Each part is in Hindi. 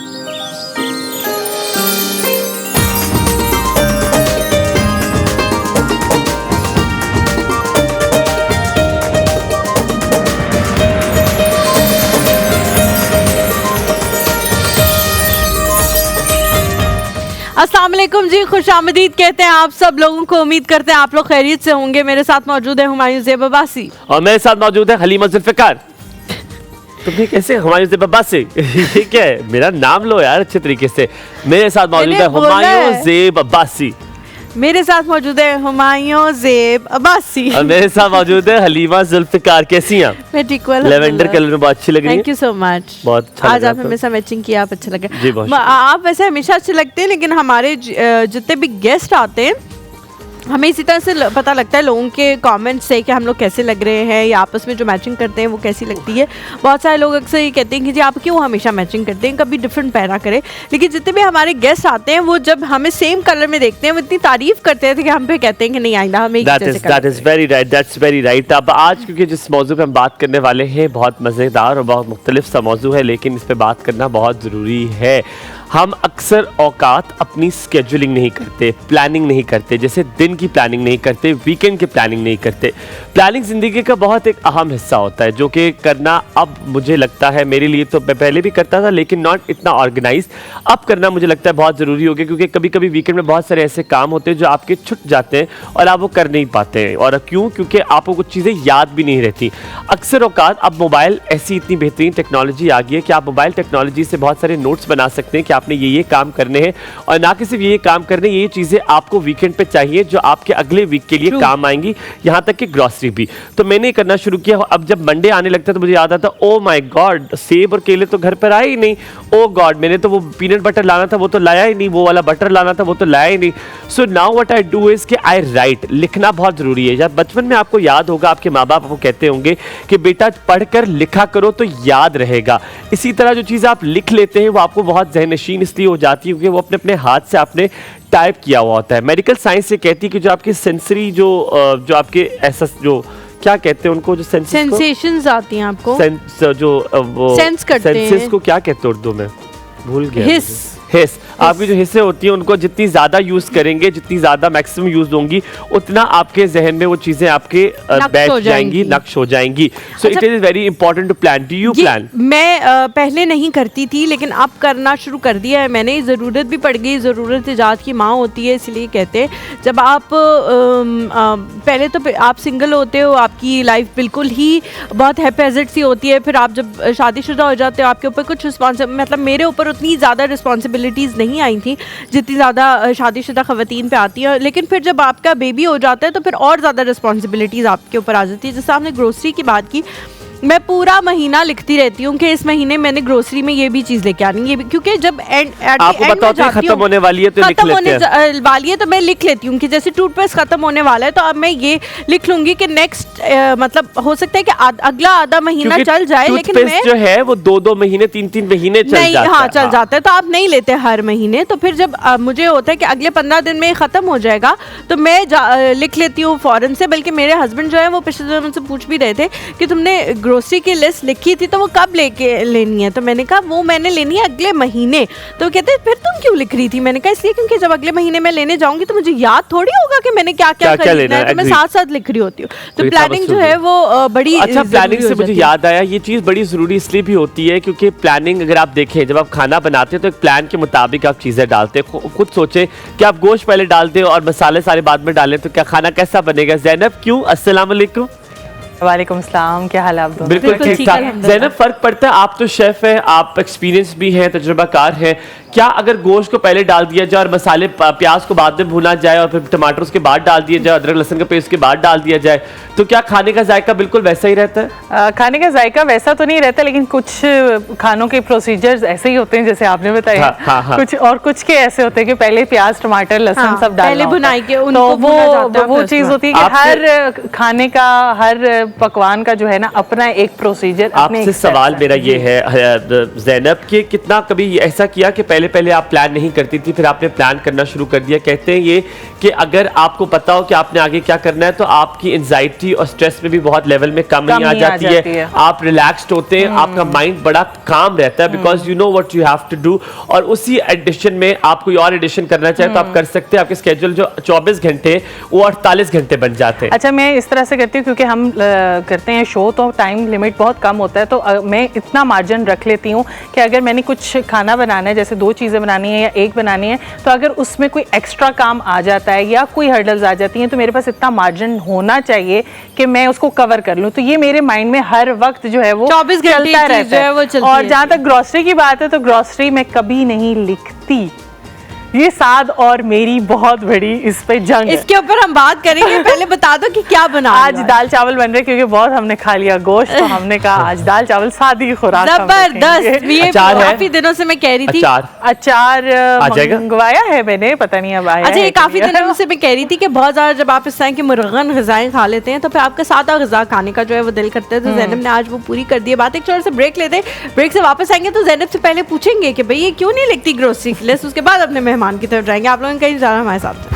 अस्सलाम वालेकुम जी, खुश आमदीद कहते हैं आप सब लोगों को। उम्मीद करते हैं आप लोग खैरियत से होंगे। मेरे साथ मौजूद है हुमायूं ज़ेब अब्बासी और मेरे साथ मौजूद है हलीमा जुल्फ़िकार। तुमने कैसे हुमायूं ज़ेब अब्बासी ठीक है, मेरा नाम लो यार अच्छे तरीके से। मेरे साथ मौजूद है हुमायूं ज़ेब अब्बासी। मेरे साथ मौजूद है हुमायूं ज़ेब अब्बासी और मेरे साथ मौजूद है हलीमा जुल्फ़िकार। कैसी हैं? मैं ठीक हूँ। लेवेंडर कलर में बहुत अच्छी लग रही है। Thank you so much. बहुत अच्छा आज आप हमेशा मैचिंग किया, आप अच्छा लगा जी। बहुत आप वैसे हमेशा अच्छे लगते हैं, लेकिन हमारे जितने भी गेस्ट आते हैं हमें इसी तरह से पता लगता है लोगों के कमेंट्स से कि हम लोग कैसे लग रहे हैं या आपस में जो मैचिंग करते हैं वो कैसी लगती है। बहुत सारे लोग अक्सर ये कहते हैं कि जी आप क्यों हमेशा मैचिंग करते हैं, कभी डिफरेंट पहना करें। लेकिन जितने भी हमारे गेस्ट आते हैं वो जब हमें सेम कलर में देखते हैं वो इतनी तारीफ करते हैं कि हम पे कहते हैं कि नहीं आइंदा हमें That's very right। अब आज क्योंकि जिस मौजू पे हम बात करने वाले हैं बहुत मज़ेदार और बहुत मुख्तलिफ सा मौजू है, लेकिन इस पे बात करना बहुत ज़रूरी है। हम अक्सर औकात अपनी स्केड्यूलिंग नहीं करते, प्लानिंग नहीं करते, जैसे दिन की प्लानिंग नहीं करते, वीकेंड की प्लानिंग नहीं करते। प्लानिंग ज़िंदगी का बहुत एक अहम हिस्सा होता है जो कि करना अब मुझे लगता है, मेरे लिए तो मैं पहले भी करता था लेकिन नॉट इतना ऑर्गेनाइज, अब करना मुझे लगता है बहुत ज़रूरी हो गया। क्योंकि कभी कभी वीकेंड में बहुत सारे ऐसे काम होते हैं जो आपके छूट जाते हैं और आप वो कर नहीं पाते हैं। और क्यों? क्योंकि आपको कुछ चीज़ें याद भी नहीं रहती। अक्सर औकात अब मोबाइल ऐसी इतनी बेहतरीन टेक्नोलॉजी आ गई है कि आप मोबाइल टेक्नोलॉजी से बहुत सारे नोट्स बना सकते हैं कि आपने ये काम करने हैं, और ना कि सिर्फ ये काम करने, ये चीजें आपको वीकेंड पे चाहिए जो आपके अगले वीक के लिए काम आएंगी, यहाँ तक कि ग्रोसरी भी। तो मैंने करना शुरू किया। अब जब मंडे आने लगता तो मुझे याद आता, ओ माय गॉड सेब और केले तो घर पर आए ही नहीं, ओ गॉड मैंने तो वो पीनट बटर लाना था वो तो लाया ही नहीं, वो वाला बटर लाना था वो तो लाया ही नहीं। So now what I do is कि आई राइट। लिखना बहुत जरूरी है। जब बचपन में आपको याद होगा, आपके माँ बाप आपको कहते होंगे कि बेटा पढ़कर लिखा करो तो याद रहेगा। इसी तरह जो चीज़ आप लिख लेते हैं वो आपको बहुत ज़हननशीन इसलिए हो जाती है क्योंकि वो अपने अपने हाथ से आपने टाइप किया हुआ होता है। मेडिकल साइंस से कहती है कि जो आपके सेंसरी जो आपके ऐसा जो क्या कहते हैं उनको, जो सेंसेशंस आती हैं आपको, जो वो सेंस करते हैं, सेंसेस को क्या कहते हैं उर्दू में, भूल गया। हिस। आपकी जो हिस्से होती हैं उनको जितनी ज़्यादा यूज़ करेंगे, जितनी ज़्यादा मैक्सिमम यूज़ होंगी, उतना आपके जहन में वो चीज़ें आपके बैठ जाएंगी, नक्श हो जाएंगी। So it is very important to plan. Do you plan? मैं पहले नहीं करती थी लेकिन अब करना शुरू कर दिया है मैंने। ज़रूरत भी पड़ गई, ज़रूरत इजाद की माँ होती है, इसलिए कहते हैं जब आप पहले तो आप सिंगल होते हो, आपकी लाइफ बिल्कुल ही बहुत हैप्पीज़ेड सी होती है। फिर आप जब शादीशुदा हो जाते हो आपके ऊपर कुछ मतलब मेरे ऊपर उतनी ज़्यादा रिस्पॉन्सिबिलिटीज़ नहीं आई थी जितनी ज़्यादा शादीशुदा ख़वातीन पे आती हैं। लेकिन फिर जब आपका बेबी हो जाता है तो फिर और ज़्यादा रिस्पॉन्सिबिलिटीज़ आपके ऊपर आ जाती है। जैसे आपने ग्रोसरी की बात की, मैं पूरा महीना लिखती रहती हूँ कि इस महीने मैंने ग्रोसरी में ये भी चीज़ लेके आनी है, ये भी, क्योंकि जब आपको पता होता है खत्म होने वाली है तो खत्म होने वाली है तो मैं लिख लेती हूँ कि जैसे टूथपेस्ट खत्म होने वाला है तो अब मैं ये लिख लूंगी कि नेक्स्ट मतलब हो सकता है कि अगला आधा महीना चल जाए, लेकिन मैं जो है वो 2-2 महीने 3-3 महीने चल जाता है। हाँ, चल जाता है। तो आप नहीं लेते हर महीने, तो फिर जब मुझे होता है कि अगले 15 दिन में खत्म हो जाएगा तो मैं लिख लेती हूँ फौरन से। बल्कि मेरे हस्बैंड जो है वो पिछले दिनों मुझसे पूछ भी रहे थे कि तुमने ग्रोसरी की लिस्ट लिखी थी तो वो कब लेके लेनी है, तो मैंने कहा वो मैंने लेनी है अगले महीने। तो कहते फिर तुम क्यों लिख रही थी? मैंने कहा इसलिए क्योंकि जब अगले महीने मैं लेने जाऊंगी तो मुझे याद थोड़ी होगा कि मैंने क्या क्या खरीदना है, तो मैं साथ साथ लिख रही होती हूँ। तो प्लानिंग जो है वो बड़ी अच्छा, प्लानिंग से मुझे याद आया, ये चीज़ बड़ी ज़रूरी इसलिए भी होती है क्योंकि प्लानिंग अगर आप देखें, जब आप खाना बनाते हैं तो एक प्लान के मुताबिक आप चीज़ें डालते हैं। खुद सोचें कि आप गोश्त पहले डालते हो और मसाले सारे बाद में डालें तो क्या खाना कैसा बनेगा? ज़ैनब क्यों? अस्सलाम वालेकुम। वालेकुम सलाम, क्या हाल है आप दोनों? बिल्कुल ठीक ठाक। ज़ैनब, फर्क पड़ता है, आप तो शेफ हैं, आप एक्सपीरियंस भी हैं, तजुर्बाकार हैं। क्या अगर गोश्त को पहले डाल दिया जाए और मसाले प्याज को बाद में भुना जाए और फिर टमाटर उसके बाद डाल दिया जाए, अदरक लहसुन का पेस्ट के बाद डाल दिया जाए, तो क्या खाने का जायका बिल्कुल वैसा ही रहता है? खाने का जायका वैसा तो नहीं रहता, लेकिन कुछ खानों के प्रोसीजर्स ऐसे ही होते हैं जैसे आपने बताया। हाँ। कुछ और कुछ के ऐसे होते हैं कि पहले प्याज टमाटर लहसुन सब डालना पहले भुनाई के तो वो चीज़ होती है कि हर खाने का, हर पकवान का जो है ना अपना एक प्रोसीजर, आपसे सवाल मेरा ये है ज़ैनब कि कितना कभी ऐसा किया कि पहले पहले आप प्लान नहीं करती थी, फिर आपने प्लान करना शुरू कर दिया? कहते हैं ये कि अगर आपको पता हो कि आपने आगे क्या करना है तो आपकी एंजाइटी और स्ट्रेस में भी बहुत लेवल में कमी आ जाती है, आप रिलैक्स्ड होते हैं, आपका माइंड बड़ा काम रहता है, because you know what you have to do. और उसी एडिशन में आप कोई और एडिशन करना चाहे तो आप कर सकते हैं, आपके स्केड्यूल जो 24 घंटे वो 48 घंटे बन जाते हैं। अच्छा, मैं इस तरह से करती हूँ क्योंकि हम करते हैं शो तो टाइम लिमिट बहुत कम होता है, तो मैं इतना मार्जिन रख लेती हूँ कि अगर मैंने कुछ खाना बनाना है, जैसे 2 चीज़ें बनानी है या 1 बनानी है, तो अगर उसमें कोई एक्स्ट्रा काम आ जाता है या कोई हर्डल्स आ जाती हैं तो मेरे पास इतना मार्जिन होना चाहिए कि मैं उसको कवर कर लूँ। तो ये मेरे माइंड में हर वक्त जो है वो 24 घंटे चलता रहता है। और जहाँ तक ग्रॉसरी की बात है तो ग्रॉसरी मैं कभी नहीं लिखती। ये साद और मेरी बहुत बड़ी इस पे जंग है। इसके ऊपर हम बात करेंगे, पहले बता दो कि क्या बना आज दाल चावल बन रहे क्योंकि बहुत हमने खा लिया गोश्त, तो हमने कहा आज दाल चावल सादी खुराक। जबरदस्त, ये काफी दिनों से मैं कह रही थी अचार मंगवाया है मैंने, पता नहीं अब आया। अच्छा, ये काफी दिनों से मैं कह रही थी कि बहुत ज्यादा जब आप इस तरह की मुर्गन ग़िज़ाएं खा लेते हैं तो फिर आपका सादा ग़िज़ा खाने का जो है वो दिल करता है, तो ज़ैनब ने आज वो पूरी कर दी है बात। एक छोटा सा ब्रेक लेते हैं, ब्रेक से वापस आएंगे तो ज़ैनब से पहले पूछेंगे कि भाई ये क्यों नहीं लिखती ग्रोसरी की लिस्ट, उसके बाद अपने मेहमान की तरफ जाएंगे। आप लोगों कहीं जाना हमारे साथ।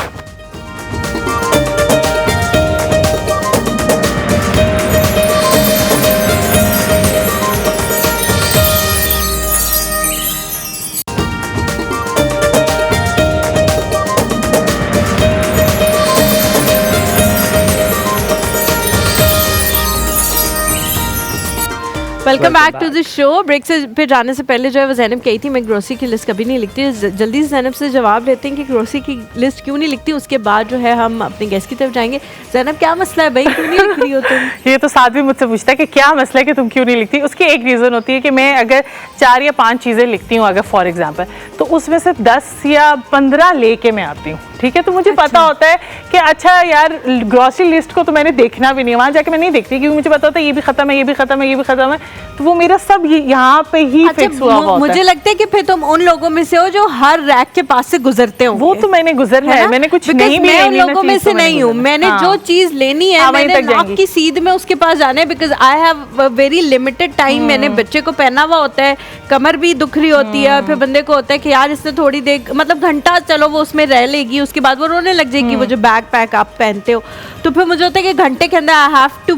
Welcome back to the show. Break से फिर जाने से पहले जो है वो ज़ैनब कही थी मैं ग्रोसरी की लिस्ट कभी नहीं लिखती। जल्दी से ज़ैनब से जवाब लेते हैं कि ग्रोसरी की लिस्ट क्यों नहीं लिखती, उसके बाद जो है हम अपने गेस्ट की तरफ जाएंगे। ज़ैनब, क्या मसला है भाई, क्यों नहीं लिख रही हो तुम? ये तो साथ भी मुझसे पूछता है कि क्या मसला है कि तुम क्यों नहीं लिखती। उसकी एक रीज़न होती है कि मैं अगर 4 या 5 चीज़ें लिखती हूँ अगर फॉर एग्जाम्पल, तो उसमें से 10 या 15 लेके मैं आती हूँ, ठीक है। तो मुझे पता होता है कि अच्छा यार ग्रोसरी लिस्ट को तो मैंने देखना भी नहीं है, वहाँ जाके मैं नहीं देखती क्योंकि मुझे पता होता है ये भी खत्म है, ये भी खत्म है, ये भी खत्म है, तो वो मेरा सब यहाँ पे ही फिक्स हुआ होता है। मुझे लगता है कि फिर तुम उन लोगों में से हो जो हर रैक के पास से गुजरते हो। वो तो मैंने गुजरना है, मैंने कुछ नहीं भी मैं उन लोगों में से नहीं हूँ। मैंने जो चीज लेनी है मैंने नाक की सीध में उसके पास जाना है, because I have very limited time. मैंने बच्चे को पहना हुआ होता है, कमर भी दुख रही होती है, फिर बंदे को होता है कि यार इसने थोड़ी देर मतलब घंटा चलो वो उसमें रह लेगी, उसके बाद वो रोने लग जाएगी। वो जो बैग पैक आप पहनते हो तो फिर मुझे होता है कि घंटे के अंदर I have to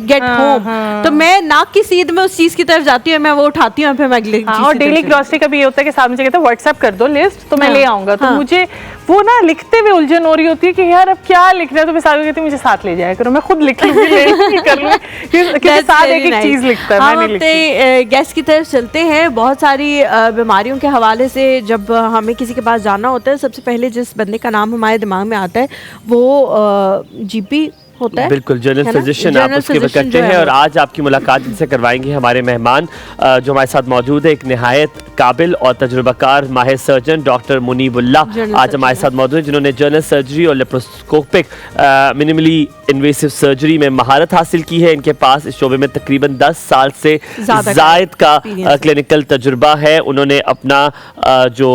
get home, तो मैं नाक की सीध में उस चीज की तरफ जाती हूँ, मैं वो उठाती हूँ, फिर मैं अगले और डेली ग्रोसरी का भी ये होता है कि साहब मुझे कहते हैं व्हाट्सएप कर दो लिस्ट तो मैं ले आऊंगा। तो मुझे वो ना लिखते हुए उलझन हो रही होती है कि यार अब क्या लिखना है, तो मैं साहब कहती हूँ मुझे साथ ले जाया करो, मैं खुद लिख लूंगी कर लूंगी क्योंकि साथ एक चीज लिखता है। हम अपने गेस्ट की तरफ चलते हैं। बहुत सारी बीमारियों के हवाले से जब हमें किसी के पास जाना होता है, सबसे पहले जिस बंदे का नाम हमारे दिमाग में आता है वो जीपी होता है। बिल्कुल, जनरल फिजिशियन आप उसके भी करते हैं। और आज आपकी मुलाकात जिनसे करवाएंगे हमारे मेहमान जो हमारे साथ मौजूद है, एक निहायत काबिल और तजुर्बाकार माहिर सर्जन डॉक्टर मुनीबुल्लाह आज हमारे साथ मौजूद है, जिन्होंने जनरल सर्जरी और लेप्रोस्कोपिक मिनिमली इन्वेसिव सर्जरी में महारत हासिल की है। इनके पास इस शोबे में तकरीबन 10 साल से ज़ायद का क्लिनिकल तजुर्बा है। उन्होंने अपना जो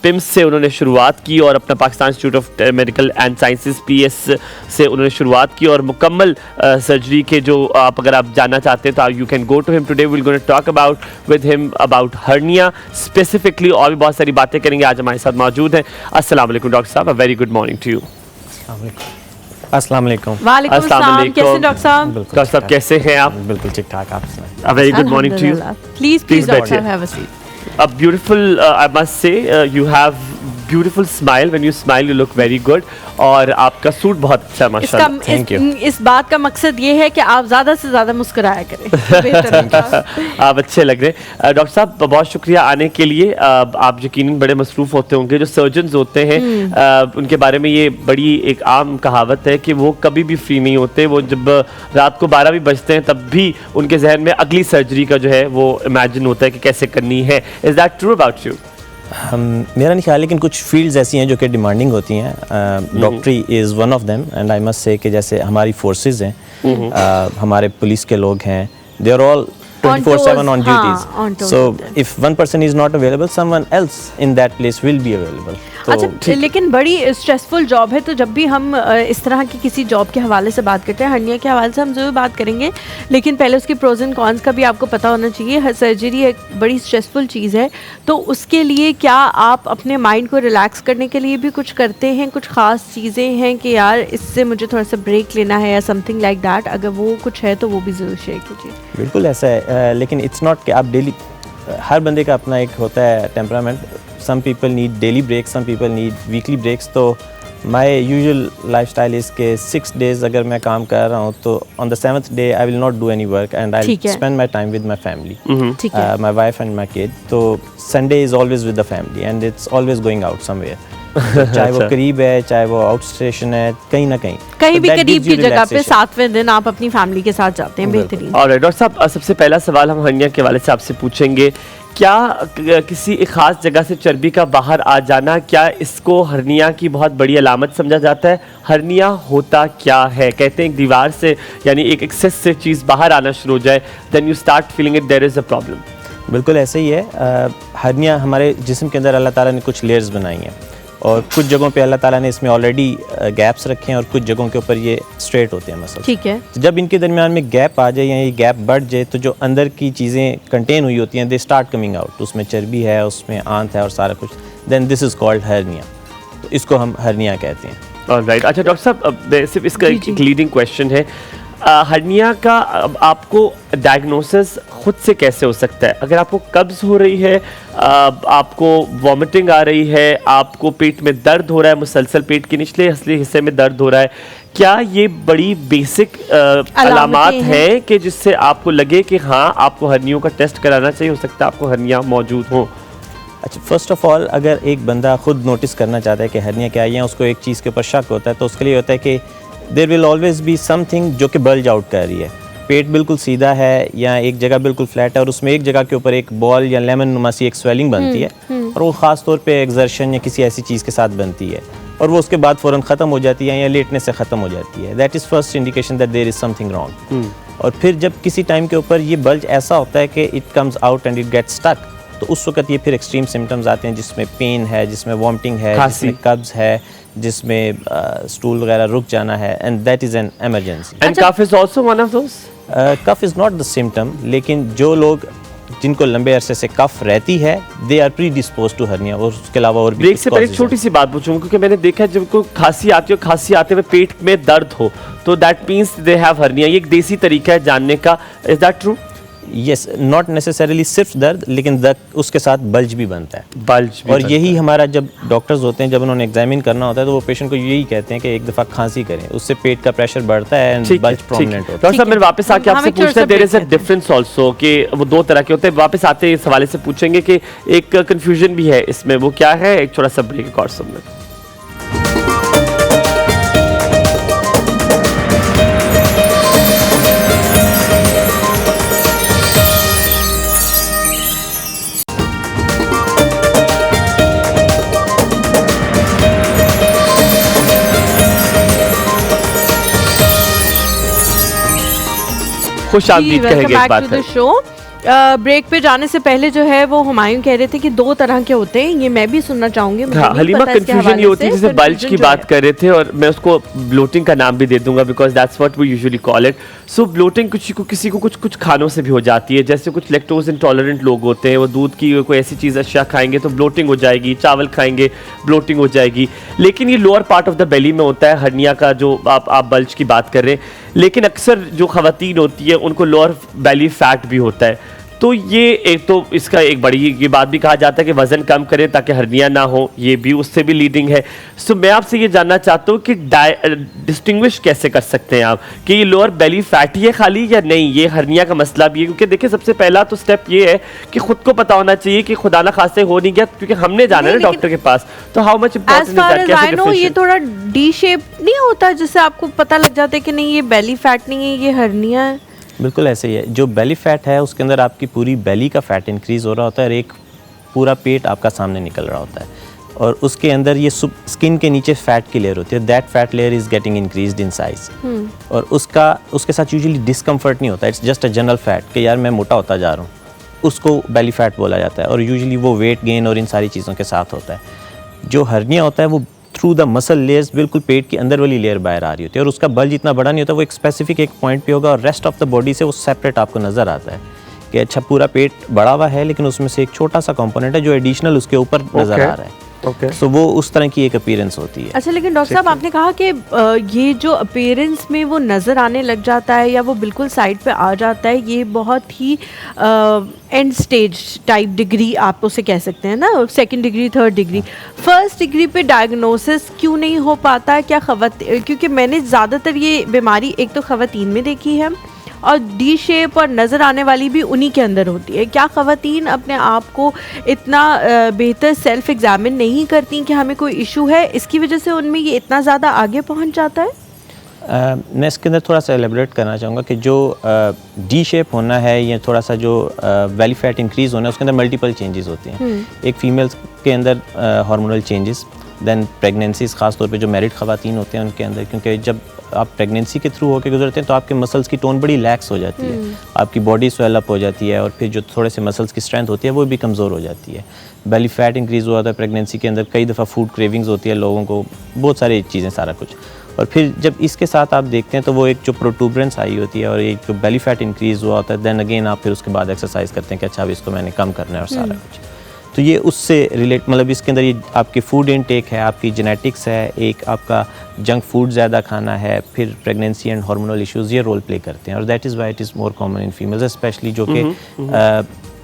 पिम्स से उन्होंने शुरुआत की और अपना Pakistan institute of medical and sciences PS से उन्होंने शुरुआत की और मुकम्मल सर्जरी के जो अगर आप जानना चाहते हैं तो you can go to him today. We will gonna talk about with him about hernia specifically, और भी बहुत सारी बातें करेंगे। आज हमारे साथ मौजूद हैं। अस्सलाम वालेकुम डॉक्टर साहब, a very good morning to you. अस्सलाम वालेकुम। वालेकुम सलाम, कैसे डॉक्टर साहब? डॉक्टर साहब कैसे हैं आप? बिल्कुल ठीक ठाक, आप सुनाइए। A very good morning to you. Please doctor साहब have a seat. A beautiful, I must say, you have beautiful smile. When you smile, you look very good. और आपका सूट बहुत अच्छा है माशाल्लाह। Thank you. इस बात का मकसद ये है कि आप ज़्यादा से ज़्यादा मुस्कुराया करें। आप अच्छे लग रहे हैं डॉक्टर साहब, बहुत शुक्रिया आने के लिए। आप यकीनन बड़े मसरूफ़ होते होंगे। जो सर्जन्स होते हैं उनके बारे में ये बड़ी एक आम कहावत है कि वो कभी भी फ्री नहीं होते। वो जब रात को 12 भी बजते हैं तब भी उनके जहन में अगली सर्जरी का जो है वो इमेजिन होता है कि कैसे करनी है। Is that true about you? मेरा नहीं ख्याल, लेकिन कुछ फील्ड्स ऐसी हैं जो कि डिमांडिंग होती हैं। डॉक्टरी is one of them and I must say कि जैसे हमारी फोर्सेस हैं, हमारे पुलिस के लोग हैं, they are all 24/7 on on duties. toes So होते हैं। if one person is not available, someone else in that place will be available. तो अच्छा, लेकिन बड़ी स्ट्रेसफुल जॉब है, तो जब भी हम इस तरह की किसी जॉब के हवाले से बात करते हैं, हर्निया के हवाले से हम जरूर बात करेंगे, लेकिन पहले उसकी प्रोज एंड कॉन्स का भी आपको पता होना चाहिए। सर्जरी एक बड़ी स्ट्रेसफुल चीज़ है, तो उसके लिए क्या आप अपने माइंड को रिलैक्स करने के लिए भी कुछ करते हैं? कुछ ख़ास चीज़ें हैं कि यार इससे मुझे थोड़ा सा ब्रेक लेना है या समथिंग लाइक दैट? अगर वो कुछ है तो वो भी ज़रूर शेयर कीजिए। बिल्कुल ऐसा है, लेकिन इट्स नॉट कि आप डेली, हर बंदे का अपना एक होता है temperament. Some people need daily breaks, some people need weekly breaks. तो माय यूजुअल लाइफस्टाइल इज़ के 6 डेज़ अगर मैं काम कर रहा हूँ तो on the 7th day I will not do any work and I ठीक है। Spend my time with my family, ठीक है। My wife and my kid. तो Sunday is always with the family and it's always going out somewhere. चाहे वो करीब है, चाहे वो आउट स्टेशन है, कहीं ना कहीं कहीं भी That करीब gives you की जगह पे relaxation. 7वें दिन आप अपनी फैमिली के साथ जाते हैं। बिल्कुल। बेहतरीन। और डॉक्टर साहब, सबसे पहला सवाल हम हर्निया के वाले से आपसे पूछेंगे, क्या किसी एक खास जगह से चर्बी का बाहर आ जाना, क्या इसको हर्निया की बहुत बड़ी अलामत समझा जाता है? हर्निया होता क्या है? कहते हैं एक दीवार से, यानी एक एक्सेस से चीज़ बाहर आना शुरू हो जाए, then you start feeling it there is a problem. बिल्कुल ऐसे ही है। हर्निया हमारे जिस्म के अंदर अल्लाह ताला ने कुछ लेयर्स बनाई हैं और कुछ जगहों पे अल्लाह ताला ने इसमें ऑलरेडी गैप्स रखे हैं और कुछ जगहों के ऊपर ये स्ट्रेट होते हैं मसल। ठीक है। तो जब इनके दरमियान में गैप आ जाए या ये गैप बढ़ जाए तो जो अंदर की चीज़ें कंटेन हुई होती हैं दे स्टार्ट कमिंग आउट। उसमें चर्बी है, उसमें आंत है और सारा कुछ, then this is called hernia. तो इसको हम हर्निया कहते हैं। ऑलराइट। अच्छा डॉक्टर साहब, अब सिर्फ इसका जी, एक जी। लीडिंग क्वेश्चन है, हर्निया का आपको डायग्नोसिस खुद से कैसे हो सकता है? अगर आपको कब्ज़ हो रही है, आपको वॉमिटिंग आ रही है, आपको पेट में दर्द हो रहा है, मुसलसल पेट के निचले असली हिस्से में दर्द हो रहा है, क्या ये बड़ी बेसिक अलामात हैं कि जिससे आपको लगे कि हाँ आपको हर्नियों का टेस्ट कराना चाहिए, हो सकता है आपको हर्निया मौजूद हो? अच्छा, फर्स्ट ऑफ ऑल अगर एक बंदा खुद नोटिस करना चाहता है कि हर्निया क्या है या उसको एक चीज़ के ऊपर शक होता है तो उसके लिए होता है कि there will always be something जो कि बल्ज आउट कर रही है। पेट बिल्कुल सीधा है या एक जगह बिल्कुल फ्लैट है और उसमें एक जगह के ऊपर एक बॉल या लेमन नुमा सी एक स्वेलिंग बनती है और वो ख़ास तौर पे एक्सर्शन या किसी ऐसी चीज़ के साथ बनती है और वो उसके बाद फ़ौरन ख़त्म हो जाती है या लेटने से ख़त्म हो जाती है। That is first indication that there is something wrong. और फिर जब किसी टाइम के ऊपर ये बल्ज ऐसा होता है कि it comes out and it gets stuck, तो उस वक्त ये फिर एक्सट्रीम सिम्टम्स आते हैं जिसमें पेन है, जिसमें वॉमिटिंग है, जिसमें कब्ज़ है, जिसमें स्टूल वगैरह रुक जाना है, and that is an emergency. And cough is also one of those? Cough is not the symptom, लेकिन जो लोग जिनको लंबे अरसे से कफ रहती है they are predispose to hernia. और उसके अलावा और भी ब्रेक से पहले एक छोटी सी बात पूछूंगा, क्योंकि मैंने देखा है जब कोई खांसी आती है, खांसी आते हुए पेट में दर्द हो तो that means they have hernia. ये एक देसी तरीका है जानने का, is that true? Yes, not necessarily सिर्फ दर्द, लेकिन दर्द उसके साथ बल्ज भी बनता है। बल्ज भी और बनता यही हमारा जब डॉक्टर्स होते हैं जब उन्होंने एग्जामिन करना होता है तो वो पेशेंट को यही कहते हैं कि एक दफ़ा खांसी करें, उससे पेट का प्रेशर बढ़ता है एंड बल्ज प्रोमिनेंट होता है। डॉक्टर साहब, मैं वापस आके आपसे पूछना, there is a difference also कि वो दो तरह के होते हैं। वापस आते हैं इस हवाले से पूछेंगे कि एक कंफ्यूजन भी है इसमें, वो क्या है? एक छोटा सा ब्रेक और सुनना। खुश आमदीद कहेंगे एक बात है। शो ब्रेक पे जाने से पहले जो है वो हुमायूं कह रहे थे कि दो तरह के होते हैं, ये मैं भी सुनना चाहूंगी। मुझे हाँ, नहीं हलीमा पता इसके कंफ्यूजन ये हवाले होती है से। जैसे बल्ज Confusion की जो बात है। कर रहे थे और मैं उसको ब्लोटिंग का नाम भी दे दूंगा because that's what we usually call it. So bloating किसी को कुछ खानों से भी हो जाती है, जैसे कुछ लैक्टोज इंटॉलरेंट लोग होते हैं, वो दूध की कोई ऐसी चीज़ अशिया खाएंगे तो ब्लोटिंग हो जाएगी, चावल खाएंगे ब्लोटिंग हो जाएगी। लेकिन ये lower part of the belly में होता है हर्निया का, जो आप बल्ज की बात कर रहे हैं। लेकिन अक्सर जो खवातीन होती है उनको लोअर बेली फैट भी होता है। तो ये एक तो इसका एक बड़ी ये बात भी कहा जाता है कि वज़न कम करें ताकि हर्निया ना हो, ये भी उससे भी लीडिंग है। सो मैं आपसे ये जानना चाहता हूँ कि डिस्टिंग्विश कैसे कर सकते हैं आप कि ये लोअर बेली फैट ही है खाली या नहीं, ये हर्निया का मसला भी है? क्योंकि देखिए सबसे पहला तो स्टेप ये है कि खुद को पता होना चाहिए कि खुदा ना खासे हो नहीं गया, क्योंकि हमने जाना है ना डॉक्टर के पास, तो how much As far as I know, ये थोड़ा डी शेप नहीं होता जिससे आपको पता लग जाता है कि नहीं ये बेली फैट नहीं है, ये हर्निया है? बिल्कुल ऐसे ही है। जो बेली फैट है उसके अंदर आपकी पूरी बेली का फैट इंक्रीज़ हो रहा होता है और एक पूरा पेट आपका सामने निकल रहा होता है। और उसके अंदर ये स्किन के नीचे फैट की लेयर होती है, that fat layer is getting increased in size, और उसके साथ यूजुअली डिस्कम्फर्ट नहीं होता, it's just a general fat कि यार मैं मोटा होता जा रहा हूँ, उसको बेली फैट बोला जाता है, और यूजुअली वो वेट गेन और इन सारी चीज़ों के साथ होता है। जो हर्निया होता है वो थ्रू द मसल लेयर्स बिल्कुल पेट की अंदर वाली लेयर बाहर आ रही होती है, और उसका बल्ज इतना बड़ा नहीं होता, वो एक स्पेसिफिक एक पॉइंट पे होगा और रेस्ट ऑफ द बॉडी से वो सेपरेट आपको नज़र आता है कि अच्छा पूरा पेट बड़ा हुआ है लेकिन उसमें से एक छोटा सा कंपोनेंट है जो एडिशनल उसके ऊपर नज़र आ रहा है। सो वो उस तरह की एक अपीयरेंस होती है। अच्छा, लेकिन डॉक्टर साहब आपने कहा कि ये जो अपीयरेंस में वो नज़र आने लग जाता है या वो बिल्कुल साइड पे आ जाता है, ये बहुत ही एंड स्टेज टाइप डिग्री आप उसे कह सकते हैं ना, second degree, third degree. First degree पे डायग्नोसिस क्यों नहीं हो पाता है? क्या क्योंकि मैंने ज़्यादातर ये बीमारी एक तो ख़वातीन में देखी है और डी शेप और नज़र आने वाली भी उन्हीं के अंदर होती है। क्या ख़वातीन अपने आप को इतना बेहतर सेल्फ एग्जामिन नहीं करती कि हमें कोई इशू है, इसकी वजह से उनमें ये इतना ज़्यादा आगे पहुंच जाता है? मैं इसके अंदर थोड़ा सा एलेबरेट करना चाहूँगा कि जो डी शेप होना है या थोड़ा सा जो बेली फैट इंक्रीज़ होना है, उसके अंदर मल्टीपल चेंजेस होती हैं। एक फीमेल्स के अंदर हार्मोनल चेंजेस, देन प्रेगनेंसीज, ख़ास तौर पे जो मैरिड ख़वातीन होते हैं उनके अंदर, क्योंकि जब आप प्रेगनेंसी के थ्रू होकर गुजरते हैं तो आपके मसल्स की टोन बड़ी लैक्स हो जाती है, आपकी बॉडी स्वेल अप हो जाती है, और फिर जो थोड़े से मसल्स की स्ट्रेंथ होती है वो भी कमज़ोर हो जाती है। बेली फैट इंक्रीज़ हुआ था प्रेगनेंसी के अंदर, कई दफ़ा फूड क्रेविंग्स होती है लोगों को, बहुत सारी चीज़ें, सारा कुछ। और फिर जब इसके साथ आप देखते हैं तो वो एक जो प्रोटूबरेंस आई होती है और एक जो बेली फैट इंक्रीज़ हुआ होता है, देन अगेन आप फिर उसके बाद एक्सरसाइज करते हैं कि अच्छा अब इसको मैंने कम करना है और सारा कुछ। तो ये उससे रिलेट, मतलब इसके अंदर ये आपकी फूड इनटेक है, आपकी जेनेटिक्स है, एक आपका जंक फूड ज़्यादा खाना है, फिर प्रेगनेंसी एंड हार्मोनल इश्यूज़ ये रोल प्ले करते हैं, और that is why it is more common in females specially जो कि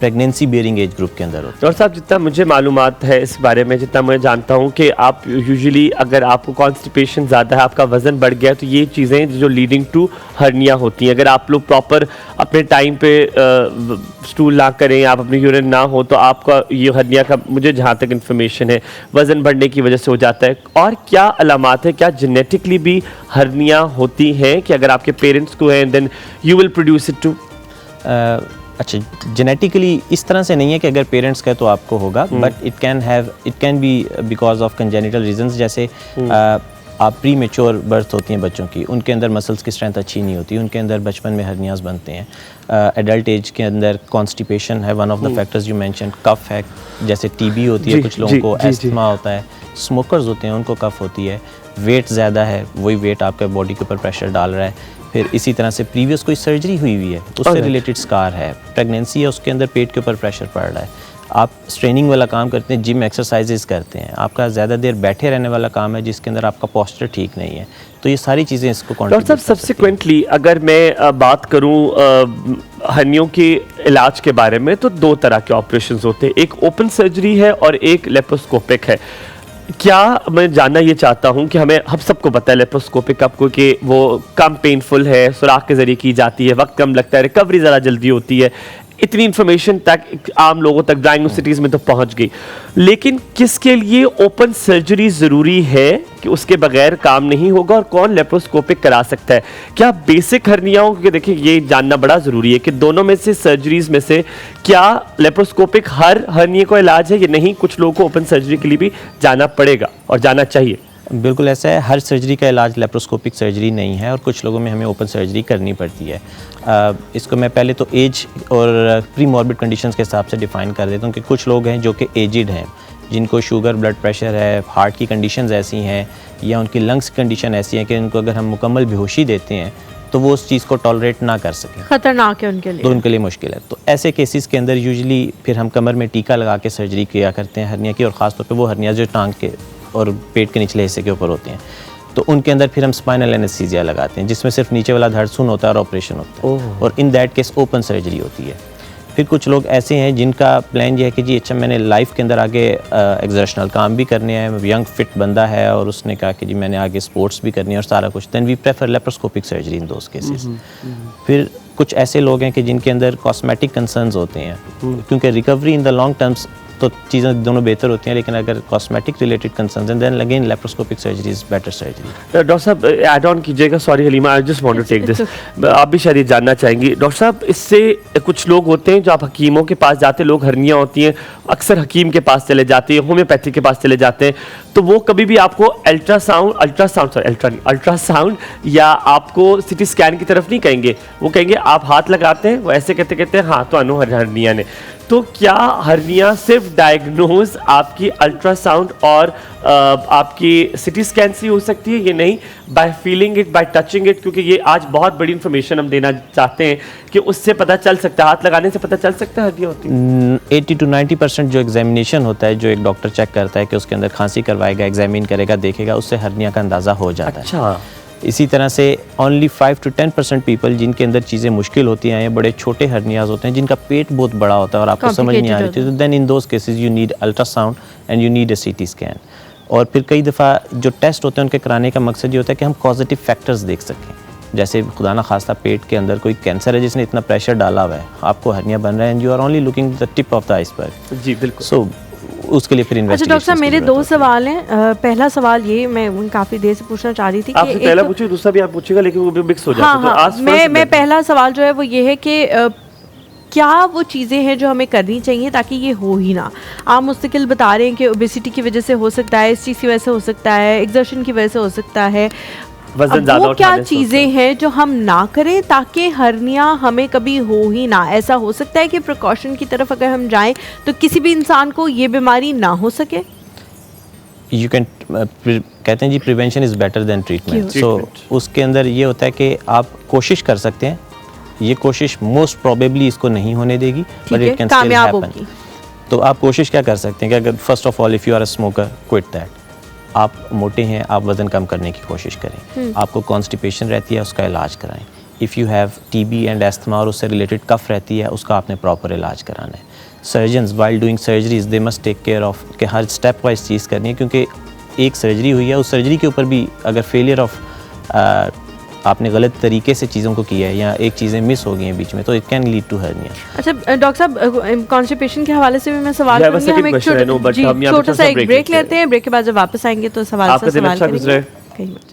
प्रेगनेंसी बियरिंग एज ग्रुप के अंदर होती है। डॉक्टर साहब, जितना मुझे मालूमात है इस बारे में, जितना मैं जानता हूँ कि आप यूजुअली अगर आपको कॉन्स्टिपेशन ज़्यादा है, आपका वज़न बढ़ गया, तो ये चीज़ें जो लीडिंग टू हर्निया होती हैं। अगर आप लोग प्रॉपर अपने टाइम पे स्टूल ना करें, आप अपनी यूरिन ना हो, तो आपका ये हर्निया का, मुझे जहाँ तक इन्फॉर्मेशन है, वज़न बढ़ने की वजह से हो जाता है। और क्या अलामात है, क्या जेनेटिकली भी हर्निया होती हैं कि अगर आपके पेरेंट्स को है then you will produce it too? अच्छा, जेनेटिकली इस तरह से नहीं है कि अगर पेरेंट्स का है तो आपको होगा, but it can be because of congenital reasons. जैसे आप प्री मेच्योर बर्थ होती हैं बच्चों की, उनके अंदर मसल्स की स्ट्रेंथ अच्छी नहीं होती, उनके अंदर बचपन में हर्नियाज बनते हैं। एडल्ट एज के अंदर कॉन्स्टिपेशन है one of the factors you mention, cough है, जैसे टीबी होती है कुछ लोगों को, एस्थमा होता है, स्मोकर्स होते हैं उनको कफ होती है, वेट ज़्यादा है, वही वेट आपके बॉडी के ऊपर प्रेशर डाल रहा है, फिर इसी तरह से प्रीवियस कोई सर्जरी हुई है उससे रिलेटेड स्कार है, प्रेगनेंसी है उसके अंदर पेट के ऊपर प्रेशर पड़ रहा है, आप स्ट्रेनिंग वाला काम करते हैं, जिम एक्सरसाइजेज करते हैं, आपका ज़्यादा देर बैठे रहने वाला काम है जिसके अंदर आपका पोस्चर ठीक नहीं है, तो ये सारी चीज़ें इसको डॉक्टर साहब, सब्सिक्वेंटली अगर मैं बात करूँ हर्नियों के इलाज के बारे में, तो दो तरह के ऑपरेशंस होते हैं, एक ओपन सर्जरी है और एक लेप्रोस्कोपिक है। क्या मैं जानना ये चाहता हूँ कि हम सबको पता है लेप्रोस्कोपिक आपको कि वो कम पेनफुल है, सुराख के ज़रिए की जाती है, वक्त कम लगता है, रिकवरी ज़रा जल्दी होती है, इतनी इन्फॉर्मेशन तक आम लोगों तक डायग्नोसिटीज़ में तो पहुंच गई। लेकिन किसके लिए ओपन सर्जरी ज़रूरी है कि उसके बगैर काम नहीं होगा, और कौन लेप्रोस्कोपिक करा सकता है? क्या बेसिक हर्नियाओं, क्योंकि देखिए ये जानना बड़ा ज़रूरी है कि दोनों में से, सर्जरीज में से, क्या लेप्रोस्कोपिक हर हर्निया का इलाज है या नहीं? कुछ लोगों को ओपन सर्जरी के लिए भी जाना पड़ेगा और जाना चाहिए। बिल्कुल ऐसा है, हर सर्जरी का इलाज लेप्रोस्कोपिक सर्जरी नहीं है और कुछ लोगों में हमें ओपन सर्जरी करनी पड़ती है। इसको मैं पहले तो एज और प्री मॉर्बिड कंडीशंस के हिसाब से डिफ़ाइन कर देता हूँ कि कुछ लोग हैं जो कि एजिड हैं, जिनको शुगर, ब्लड प्रेशर है, हार्ट की कंडीशंस ऐसी हैं, या उनकी लंग्स कंडीशन ऐसी है कि उनको अगर हम मुकम्मल बेहोशी देते हैं तो वो उस चीज़ को टॉलरेट ना कर सकें, ख़तरनाक है उनके लिए, तो उनके लिए मुश्किल है। तो ऐसे केसेस के अंदर यूजुअली फिर हम कमर में टीका लगा के सर्जरी किया करते हैं हर्निया की, और ख़ासतौर पर वो हर्निया जो टांग के और पेट के निचले हिस्से के ऊपर होते हैं, तो उनके अंदर फिर हम स्पाइनल एनेस्थीसिया लगाते हैं जिसमें सिर्फ नीचे वाला धड़ सुन होता है और ऑपरेशन होता है, और in that case open surgery होती है। फिर कुछ लोग ऐसे हैं जिनका प्लान ये है कि जी अच्छा मैंने लाइफ के अंदर आगे एक्सर्शनल काम भी करने हैं, यंग फिट बंदा है और उसने कहा कि जी मैंने आगे स्पोर्ट्स भी करनी है और सारा कुछ, then we prefer laparoscopic surgery in those cases. फिर कुछ ऐसे लोग हैं कि जिनके अंदर कॉस्मेटिक कंसर्न्स होते हैं, क्योंकि recovery in the long terms तो चीज़ें दोनों बेहतर होती हैं, लेकिन अगर कॉस्मेटिक रिलेटेड कंसर्न्स हैं then again laparoscopic surgery is better surgery. Doctor साहब ऐड ऑन कीजिएगा, sorry Halima, I just want to take this, आप भी शायद ये जानना चाहेंगी। डॉक्टर साहब, इससे कुछ लोग होते हैं जो आप हकीमों के पास जाते हैं, लोग हर्नियाँ होती हैं, अक्सर हकीम के पास चले जाते हैं, होम्योपैथी के पास चले जाते हैं, तो वो कभी भी आपको अल्ट्रासाउंड या आपको सिटी स्कैन की तरफ नहीं कहेंगे, वो कहेंगे आप हाथ लगाते हैं, वो ऐसे कहते कहते हैं हाँ तो अनु हर्निया ने। तो क्या हर्निया सिर्फ डायग्नोज आपकी अल्ट्रासाउंड और आपकी सिटी स्कैन से हो सकती है, ये नहीं by feeling it, by touching it? क्योंकि ये आज बहुत बड़ी इंफॉर्मेशन हम देना चाहते हैं कि उससे पता चल सकता है, हाथ लगाने से पता चल सकता है हर्निया होती है। 80 to 90% जो एग्जामिनेशन होता है, जो एक डॉक्टर चेक करता है कि उसके अंदर खांसी करवाएगा, एग्जामिन करेगा, देखेगा, उससे हर्निया का अंदाज़ा हो जाता है। अच्छा, इसी तरह से ओनली 5 to 10% पीपल जिनके अंदर चीज़ें मुश्किल होती हैं, बड़े छोटे हर्नियाज होते हैं जिनका पेट बहुत बड़ा होता है और आपको समझ नहीं आ रही थी, तो then in those cases you need ultrasound and you need a CT scan. और फिर कई दफ़ा जो टेस्ट होते हैं उनके कराने का मकसद ये होता है कि हम पॉजिटिव फैक्टर्स देख सकें, जैसे खुदा ना खास्ता पेट के अंदर कोई कैंसर है जिसने इतना प्रेशर डाला हुआ है, आपको हर्निया बन रहा है and you are only looking the tip of the iceberg. जी बिल्कुल। सो उसके लिए फिर अच्छा इन्वेस्टिगेशन। डॉक्टर साहब, मेरे 2 सवाल हैं। पहला सवाल ये मैं काफ़ी देर से पूछना चाह रही थी कि आपसे पहला पूछिए, दूसरा भी आप पूछिएगा, लेकिन वो भी मिक्स हो जाता है। तो आज मैं पहला सवाल जो है वो ये है कि क्या वो चीज़ें हैं जो हमें करनी चाहिए ताकि ये हो ही ना? आप मुस्तकिल बता रहे हैं कि ओबेसिटी की वजह से हो सकता है, इस चीज़ की वजह से हो सकता है, एग्जर्शन की वजह से हो सकता है, वजन अब ज़्यादा वो क्या उठाने से चीज़ें हैं जो हम ना करें ताकि हर्निया हमें कभी हो ही ना? ऐसा हो सकता है कि प्रिकॉशन की तरफ अगर हम जाएं तो किसी भी इंसान को ये बीमारी ना हो सके? यू कैन कहते हैं जी prevention is better than treatment. So उसके अंदर ये होता है कि आप कोशिश कर सकते हैं, ये कोशिश मोस्ट प्रोबेबली इसको नहीं होने देगी, but it can still happen. तो आप कोशिश क्या कर सकते हैं कि अगर first of all if you are a smoker, quit that. आप मोटे हैं, आप वज़न कम करने की कोशिश करें। आपको कॉन्स्टिपेशन रहती है, उसका इलाज कराएं। If you have TB and asthma और उससे रिलेटेड कफ रहती है, उसका आपने प्रॉपर इलाज कराना है। Surgeons while doing surgeries they must take care of कि हर स्टेप वाइज चीज़ करनी है, क्योंकि एक सर्जरी हुई है, उस सर्जरी के ऊपर भी अगर फेलियर ऑफ आपने गलत तरीके से चीज़ों को किया है या एक चीज़ें मिस हो गई हैं बीच में, तो it can lead to hernia. अच्छा डॉक्टर साहब, कॉन्स्टिपेशन के हवाले से भी मैं सवाल Yeah, करूंगी। हम एक छोटा सा एक ब्रेक लेते हैं, ब्रेक के बाद जब वापस आएंगे तो सवाल से सवाल करेंगे। कहीं मत।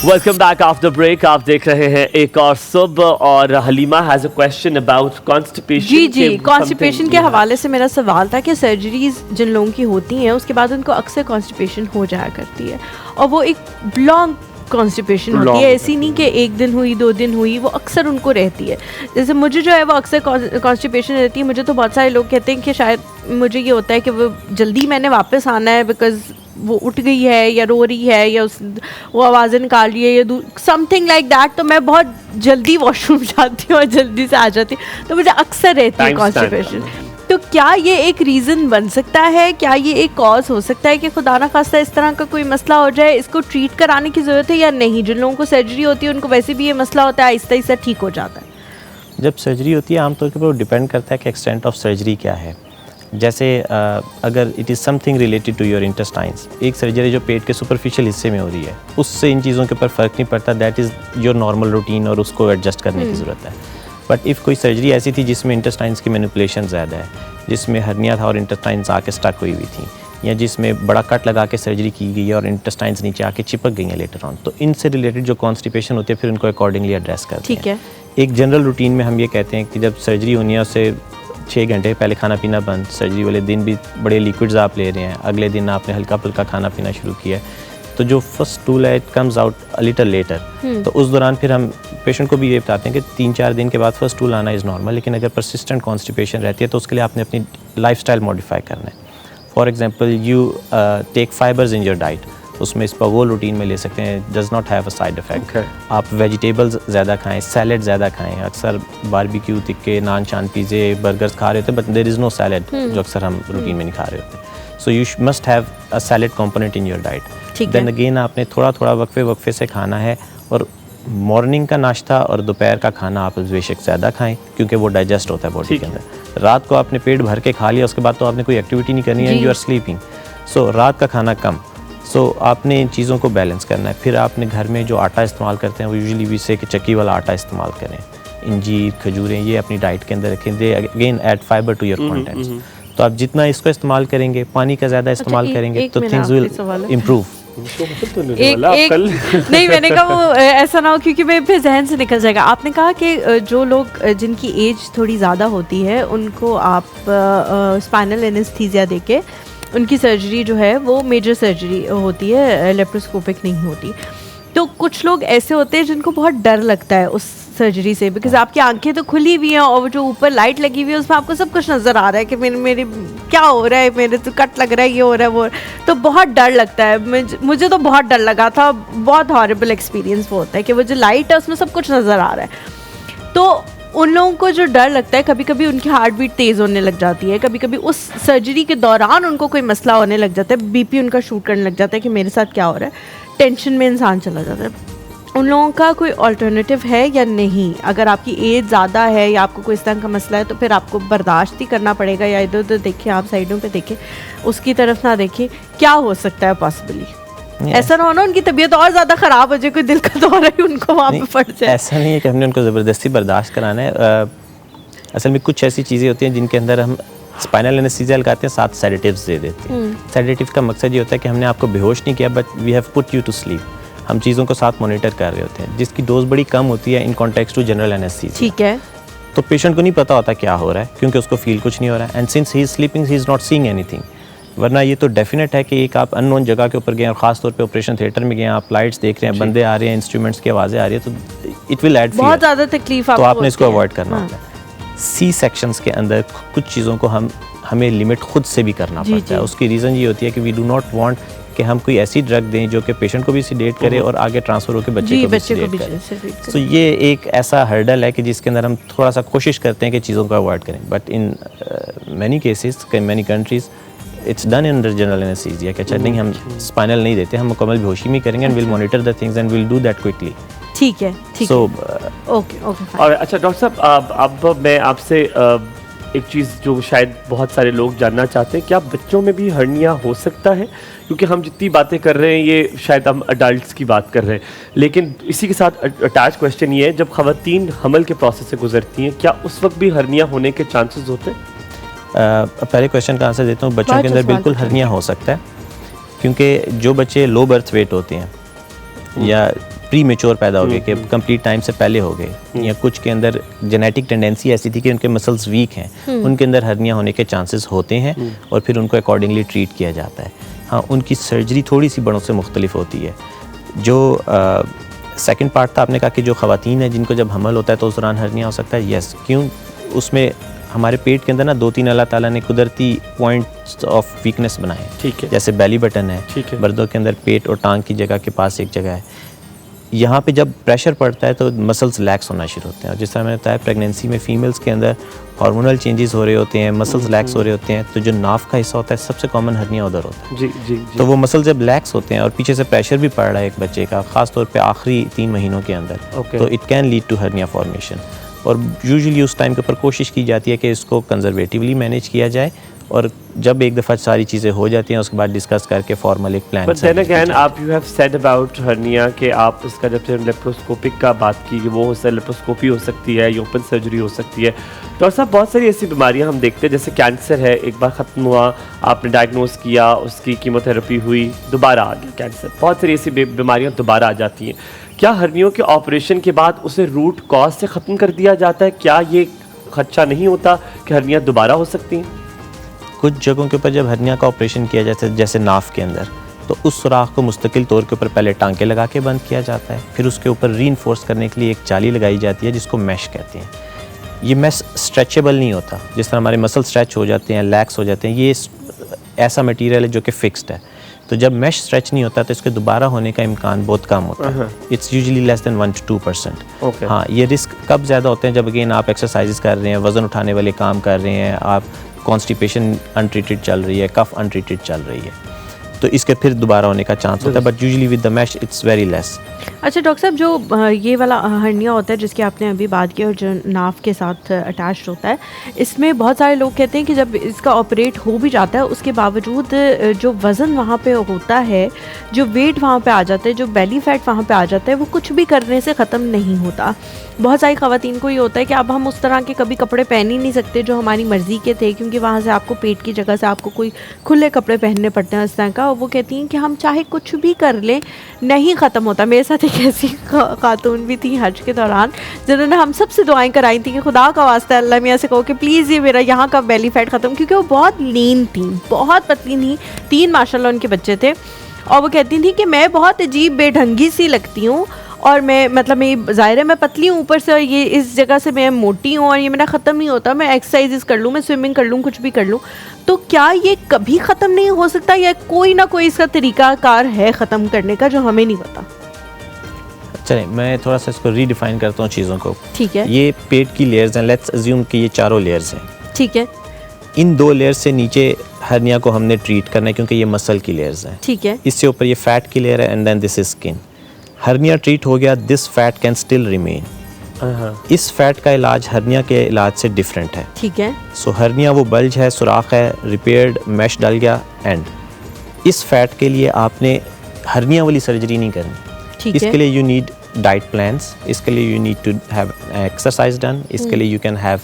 Welcome back after break. आप देख रहे हैं एक और सुबह, और Halima has a question about constipation. जी, कॉन्स्टिपेशन के हवाले से मेरा सवाल था कि सर्जरीज जिन लोगों की होती हैं उसके बाद उनको अक्सर कॉन्स्टिपेशन हो जाया करती है, और वो एक लॉन्ग कॉन्स्टिपेशन होती है, ऐसी नहीं कि 1 दिन हुई 2 दिन हुई, वो अक्सर उनको रहती है। जैसे मुझे जो है वो अक्सर कॉन्स्टिपेशन रहती है। मुझे तो बहुत सारे लोग कहते हैं कि शायद मुझे ये होता है कि वो जल्दी मैंने वापस आना है, बिकॉज वो उठ गई है या रो रही है या वो आवाज़ें निकाल रही है या समथिंग लाइक दैट, तो मैं बहुत जल्दी वॉशरूम जाती हूँ और जल्दी से आ जाती हूँ, तो मुझे अक्सर रहती है कॉन्स्टिपेशन। तो क्या ये एक रीज़न बन सकता है, क्या ये एक कॉज हो सकता है कि खुदा ना खास्ता इस तरह का कोई मसला हो जाए, इसको ट्रीट कराने की ज़रूरत है या नहीं? जिन लोगों को सर्जरी होती है उनको वैसे भी ये मसला होता है, आहिस्ता आहिस्ता ठीक हो जाता है। जब सर्जरी होती है आमतौर के ऊपर डिपेंड करता है कि एक्सटेंट ऑफ सर्जरी क्या है। जैसे अगर it is something related to your intestines, एक सर्जरी जो पेट के सुपरफिशियल हिस्से में हो रही है, उससे इन चीज़ों के ऊपर फ़र्क नहीं पड़ता, that is your normal routine और उसको एडजस्ट करने की ज़रूरत है। बट इफ़ कोई सर्जरी ऐसी थी जिसमें इंटेस्टाइन्स की मैनिपुलेशन ज़्यादा है, जिसमें हर्निया था और इंटेस्टाइन्स आके स्टक हुई हुई थी, या जिसमें बड़ा कट लगा के सर्जरी की गई है और इंटेस्टाइन्स नीचे आके चिपक गई हैं लेटर ऑन, तो इनसे रिलेटेड जो कॉन्स्टिपेशन होती है फिर उनको अकॉर्डिंगली एड्रेस करते हैं। ठीक है। एक जनरल रूटीन में हम ये कहते हैं कि जब सर्जरी होनी है उससे 6 घंटे पहले खाना पीना बंद, सर्जरी वाले दिन भी बड़े लिक्विड्स आप ले रहे हैं, अगले दिन आपने हल्का फुल्का खाना पीना शुरू किया है, तो जो फर्स्ट स्टूल है it comes out a little letter, तो उस दौरान फिर हम पेशेंट को भी ये बताते हैं कि 3-4 दिन के बाद फर्स्ट स्टूल आना इज़ नॉर्मल, लेकिन अगर परसिस्टेंट कॉन्स्टिपेशन रहती है तो उसके लिए आपने अपनी लाइफस्टाइल मॉडिफाई करना है। For example you take fibres in your diet, उसमें स्पगोल रूटीन में ले सकते हैं, does not have a side effect. आप वेजिटेबल्स ज़्यादा खाएं, सैलड ज़्यादा खाएं। अक्सर बारबेक्यू, तिक्के, नान चान, पिज़्ज़े, बर्गर्स खा रहे होते हैं, but there is no salad जो अक्सर हम रूटीन में नहीं खा रहे होते। So you must have a salad component in your diet. Then again आपने थोड़ा थोड़ा वक्फे से खाना है, और मॉर्निंग का नाश्ता और दोपहर का खाना आप बेशक ज़्यादा खाएं क्योंकि वो डाइजेस्ट होता है बॉडी के अंदर। रात को आपने पेट भर के खा लिया, उसके बाद तो आपने कोई एक्टिविटी नहीं करनी है, यू आर स्लीपिंग। सो रात का खाना कम। सो आपने इन चीज़ों को बैलेंस करना है। फिर आपने घर में जो आटा इस्तेमाल करते हैं वो यूजुअली भी से कि चक्की वाला आटा इस्तेमाल करें। इंजीर, खजूरें, ये अपनी डाइट के अंदर रखें। They again add fibre to your contents. तो आप जितना इसको इस्तेमाल करेंगे, पानी का ज़्यादा इस्तेमाल करेंगे तो थिंग्स विल इम्प्रूव। नहीं, मैंने कहा वो ऐसा ना हो क्योंकि मैं फिर जहन से निकल जाएगा। आपने कहा कि जो लोग जिनकी एज थोड़ी ज़्यादा होती है उनको आप स्पाइनल एनेस्थीसिया देके उनकी सर्जरी जो है वो मेजर सर्जरी होती है, लेप्रोस्कोपिक नहीं होती। तो कुछ लोग ऐसे होते हैं जिनको बहुत डर लगता है उस सर्जरी से, बिकॉज आपकी आंखें तो खुली हुई हैं और जो ऊपर लाइट लगी हुई है उसमें आपको सब कुछ नज़र आ रहा है कि मेरे क्या हो रहा है, मेरे तो कट लग रहा है, ये हो रहा है, वो, तो बहुत डर लगता है। मुझे तो बहुत डर लगा था, बहुत हॉरिबल एक्सपीरियंस वो होता है कि वो जो लाइट है उसमें सब कुछ नज़र आ रहा है। तो उन लोगों को जो डर लगता है, कभी कभी उनकी हार्ट बीट तेज़ होने लग जाती है, कभी कभी उस सर्जरी के दौरान उनको कोई मसला होने लग जाता है, बीपी उनका शूट करने लग जाता है कि मेरे साथ क्या हो रहा है, टेंशन में इंसान चला जाता है। उन लोगों का कोई अल्टरनेटिव है या नहीं? अगर आपकी एज ज़्यादा है या आपको कोई इस तरह का मसला है तो फिर आपको बर्दाश्त ही करना पड़ेगा, या इधर उधर देखें, आप साइडों पे देखें, उसकी तरफ ना देखें। क्या हो सकता है पॉसिबली? ऐसा ना हो ना उनकी तबीयत और ज़्यादा ख़राब हो जाए, कोई दिल का दौरा ही उनको वहाँ पे पड़ जाए। ऐसा नहीं है कि हमने उनको ज़बरदस्ती बर्दाश्त कराना है। असल में कुछ ऐसी चीज़ें होती हैं जिनके अंदर हम स्पाइनल एनेस्थीसिया लगाते हैं, साथ सेडेटिव्स दे देते हैं। सेडेटिव का मकसद ये होता है कि हमने आपको बेहोश नहीं किया, but we have put you to sleep. हम चीज़ों को साथ मॉनिटर कर रहे होते हैं, जिसकी डोज बड़ी कम होती है in context to general anaesthesia. ठीक है। तो पेशेंट को नहीं पता होता क्या हो रहा है क्योंकि उसको फील कुछ नहीं हो रहा है, and since he is sleeping he is not seeing anything. वरना ये तो डेफिनेट है कि एक आप अननोन जगह के ऊपर गए और ख़ास तौर पे ऑपरेशन थिएटर में गए, आप लाइट्स देख रहे हैं, बंदे आ रहे हैं, इंस्ट्रूमेंट्स की आवाज़ें आ रही है, तो इट विल ऐड बहुत ज़्यादा तकलीफ तो आपने इसको अवॉइड करना होता है। सी सेक्शंस के अंदर कुछ चीज़ों को हमें लिमिट खुद से भी करना पड़ता है। उसकी रीज़न ये होती है कि वी डू नॉट वांट कि हम कोई ऐसी ड्रग दें जो कि पेशेंट को भी सीडेट करे और आगे ट्रांसफ़र होकर बच्चे को भी सीडेट करे। तो ये एक ऐसा हर्डल है कि जिसके अंदर हम थोड़ा सा कोशिश करते हैं कि चीज़ों को अवॉइड करें, but in many cases, many countries, it's done under general anaesthesia कि अच्छा नहीं, हम स्पाइनल नहीं देते, हम मुकम्मल बेहोशी में करेंगे, and will monitor the things and will do that quickly. ठीक है, ठीक है। Okay okay. और अच्छा डॉक्टर साहब, अब मैं आपसे एक चीज़ जो शायद बहुत सारे लोग जानना चाहते हैं, क्या बच्चों में भी हर्निया हो सकता है? क्योंकि हम जितनी बातें कर रहे हैं ये शायद हम अडल्ट्स की बात कर रहे हैं, लेकिन इसी के साथ अटैच क्वेश्चन ये है, जब ख़वातीन हमल के प्रोसेस से गुजरती हैं, क्या उस वक्त भी हर्निया होने के चांसेस होते हैं? पहले क्वेश्चन का आंसर देता हूँ। बच्चों के अंदर बिल्कुल हर्निया हो सकता है, क्योंकि जो बच्चे लो बर्थ वेट होते हैं या प्री मेच्योर पैदा हो गए कि कंप्लीट टाइम से पहले हो गए, या कुछ के अंदर जेनेटिक टेंडेंसी ऐसी थी कि उनके मसल्स वीक हैं, उनके अंदर हर्निया होने के चांसेस होते हैं और फिर उनको अकॉर्डिंगली ट्रीट किया जाता है। हाँ, उनकी सर्जरी थोड़ी सी बड़ों से मुख्तलिफ होती है। जो सेकंड पार्ट था, आपने कहा कि जो ख़वातीन हैं जिनको जब हमल होता है तो उस दौरान हर्निया हो सकता है। यस, क्यों? उसमें हमारे पेट के अंदर ना 2-3 अल्लाह ताला ने कुदरती पॉइंट्स ऑफ वीकनेस बनाए हैं। ठीक है। जैसे बेली बटन है, मर्दों के अंदर पेट और टांग की जगह के पास एक जगह है, यहाँ पे जब प्रेशर पड़ता है तो मसल्स लैक्स होना शुरू होते हैं। और जिस तरह मैंने बताया, प्रेगनेंसी में फीमेल्स के अंदर हार्मोनल चेंजेस हो रहे होते हैं, मसल्स लैक्स हो रहे होते हैं, तो जो नाफ का हिस्सा होता है सबसे कॉमन हर्निया उधर होता है। जी। तो वो मसल जब लैक्स होते हैं और पीछे से प्रेशर भी पड़ रहा है एक बच्चे का, खास तौर पे आखिरी 3 महीनों के अंदर, तो it can lead to hernia formation. और यूजुअली उस टाइम के ऊपर कोशिश की जाती है कि इसको कंजर्वेटिवली मैनेज किया जाए, और जब एक दफ़ा सारी चीज़ें हो जाती हैं उसके बाद डिस्कस करके फॉर्मल एक प्लान। बट देन अगेन आप you have said about hernia कि आप इसका जब से लेप्रोस्कोपिक का बात की कि वो लेप्रोस्कोपी हो सकती है, ओपन सर्जरी हो सकती है। डॉक्टर साहब, बहुत सारी ऐसी बीमारियां हम देखते हैं, जैसे कैंसर है, एक बार ख़त्म हुआ, आपने डायग्नोस किया, उसकी कीमोथेरेपी हुई, दोबारा आ गया कैंसर। बहुत सारी ऐसी बीमारियाँ दोबारा आ जाती हैं। क्या हर्नियों के ऑपरेशन के बाद उसे रूट कॉज से ख़त्म कर दिया जाता है? क्या ये खदशा नहीं होता कि हर्निया दोबारा हो सकती हैं? कुछ जगहों के ऊपर जब हर्निया का ऑपरेशन किया जाता है, जैसे नाफ के अंदर, तो उस सुराख को मुस्तकिल तौर के ऊपर पहले टांके लगा के बंद किया जाता है, फिर उसके ऊपर रीइंफोर्स करने के लिए एक जाली लगाई जाती है जिसको मैश कहते हैं। ये मैश स्ट्रेचेबल नहीं होता, जिस तरह हमारे मसल स्ट्रेच हो जाते हैं, लैक्स हो जाते हैं, ये ऐसा मटीरियल है जो कि फिक्स्ड है। तो जब मैश स्ट्रेच नहीं होता तो इसके दोबारा होने का इम्कान बहुत कम होता है। It's usually less than 1 to 2%। हाँ, ये रिस्क कब ज़्यादा होते हैं? जब अगेन आप एक्सरसाइज कर रहे हैं, वज़न उठाने वाले काम कर रहे हैं, आप कॉन्स्टिपेशन अनट्रीटेड चल रही है, कफ अनट्रीटेड चल रही है, तो इसके फिर दोबारा होने का चांस होता है, but usually with the mash it's very less. अच्छा डॉक्टर साहब, जो ये वाला हर्निया होता है जिसकी आपने अभी बात की और जो नाव के साथ अटैच्ड होता है, इसमें बहुत सारे लोग कहते हैं कि जब इसका ऑपरेट हो भी जाता है उसके बावजूद जो वज़न वहाँ पे होता है, जो वेट वहाँ पे आ जाता है, जो बेली फैट वहाँ पे आ जाता है, वो कुछ भी करने से ख़त्म नहीं होता। बहुत सारी ख़वातीन को ये होता है कि अब हम उस तरह के कभी कपड़े पहन ही नहीं सकते जो हमारी मर्ज़ी के थे, क्योंकि वहाँ से आपको पेट की जगह से आपको कोई खुले कपड़े पहनने पड़ते हैं इस तरह का। और वो कहती हैं कि हम चाहे कुछ भी कर लें नहीं ख़त्म होता। मेरे साथ एक ऐसी खातून भी थी हज के दौरान जिन्होंने हम सब से दुआएं कराई थी कि खुदा का वास्ता अल्लाह मियाँ से कहो कि प्लीज़ ये मेरा यहाँ का बेली फैट ख़त्म, क्योंकि वो बहुत लीन थी, बहुत पतली थी, 3 माशाल्लाह उनके बच्चे थे। और वो कहती थी कि मैं बहुत अजीब बेढंगी सी लगती हूँ और मैं मतलब मैं ज़ाहिर है मैं पतली हूँ ऊपर से, और ये इस जगह से मैं मोटी हूँ और ये मेरा ख़त्म नहीं होता। मैं एक्सरसाइजेस कर लूँ, मैं स्विमिंग कर लूँ, कुछ भी कर लूँ, तो क्या ये कभी ख़त्म नहीं हो सकता या कोई ना कोई इसका तरीक़ाकार है ख़त्म करने का जो हमें नहीं पता? चलें मैं थोड़ा सा इसको रीडिफाइन करता हूँ चीज़ों को। ठीक है। ये पेट की लेयर्स हैं, लेट्स अज्यूम कि ये 4 लेयर्स हैं। ठीक है। इन 2 लेयर्स से नीचे हर्निया को हमने ट्रीट करना है क्योंकि ये मसल की लेयर्स हैं। ठीक है। इससे ऊपर ये फैट की लेयर है and then this is skin. Hernia treat हो गया, this fat can still remain. इस फैट का इलाज हर्निया के इलाज से डिफरेंट है। ठीक है। सो हर्निया वो बल्ज है, सुराख है, रिपेयर्ड मैश डल गया, एंड इस फैट के लिए आपने हर्निया वाली सर्जरी नहीं करनी। ठीक है। इसके लिए यू नीड डाइट प्लान्स, इसके लिए you need to have exercise done, इसके लिए you can have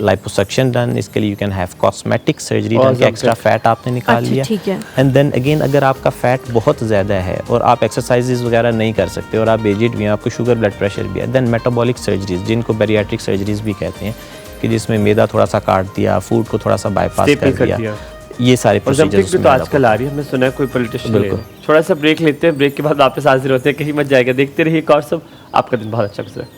liposuction done, इसके लिए you can have cosmetic surgery done कि एक्स्ट्रा फैट आपने निकाल लिया। ठीक है। एंड देन अगेन अगर आपका फैट बहुत ज़्यादा है और आप एक्सरसाइजेज वगैरह नहीं कर सकते और आप एजिड भी हैं, आपको शुगर ब्लड प्रेशर भी है, देन मेटाबॉलिक सर्जरीज जिनको बैरियाट्रिक सर्जरीज भी कहते हैं कि जिसमें मैदा थोड़ा सा काट दिया, फूड को थोड़ा सा बाईपास कर दिया, ये सारे प्रोसीजर्स तो आजकल आ रही है। हमने सुना है कोई पॉलिटिशियन। बिल्कुल। थोड़ा सा ब्रेक लेते हैं, ब्रेक के बाद वापस हाजिर होते हैं, कहीं मत जाएगा। देखते रहिए कौर सब, आपका दिन बहुत अच्छा गुजरे।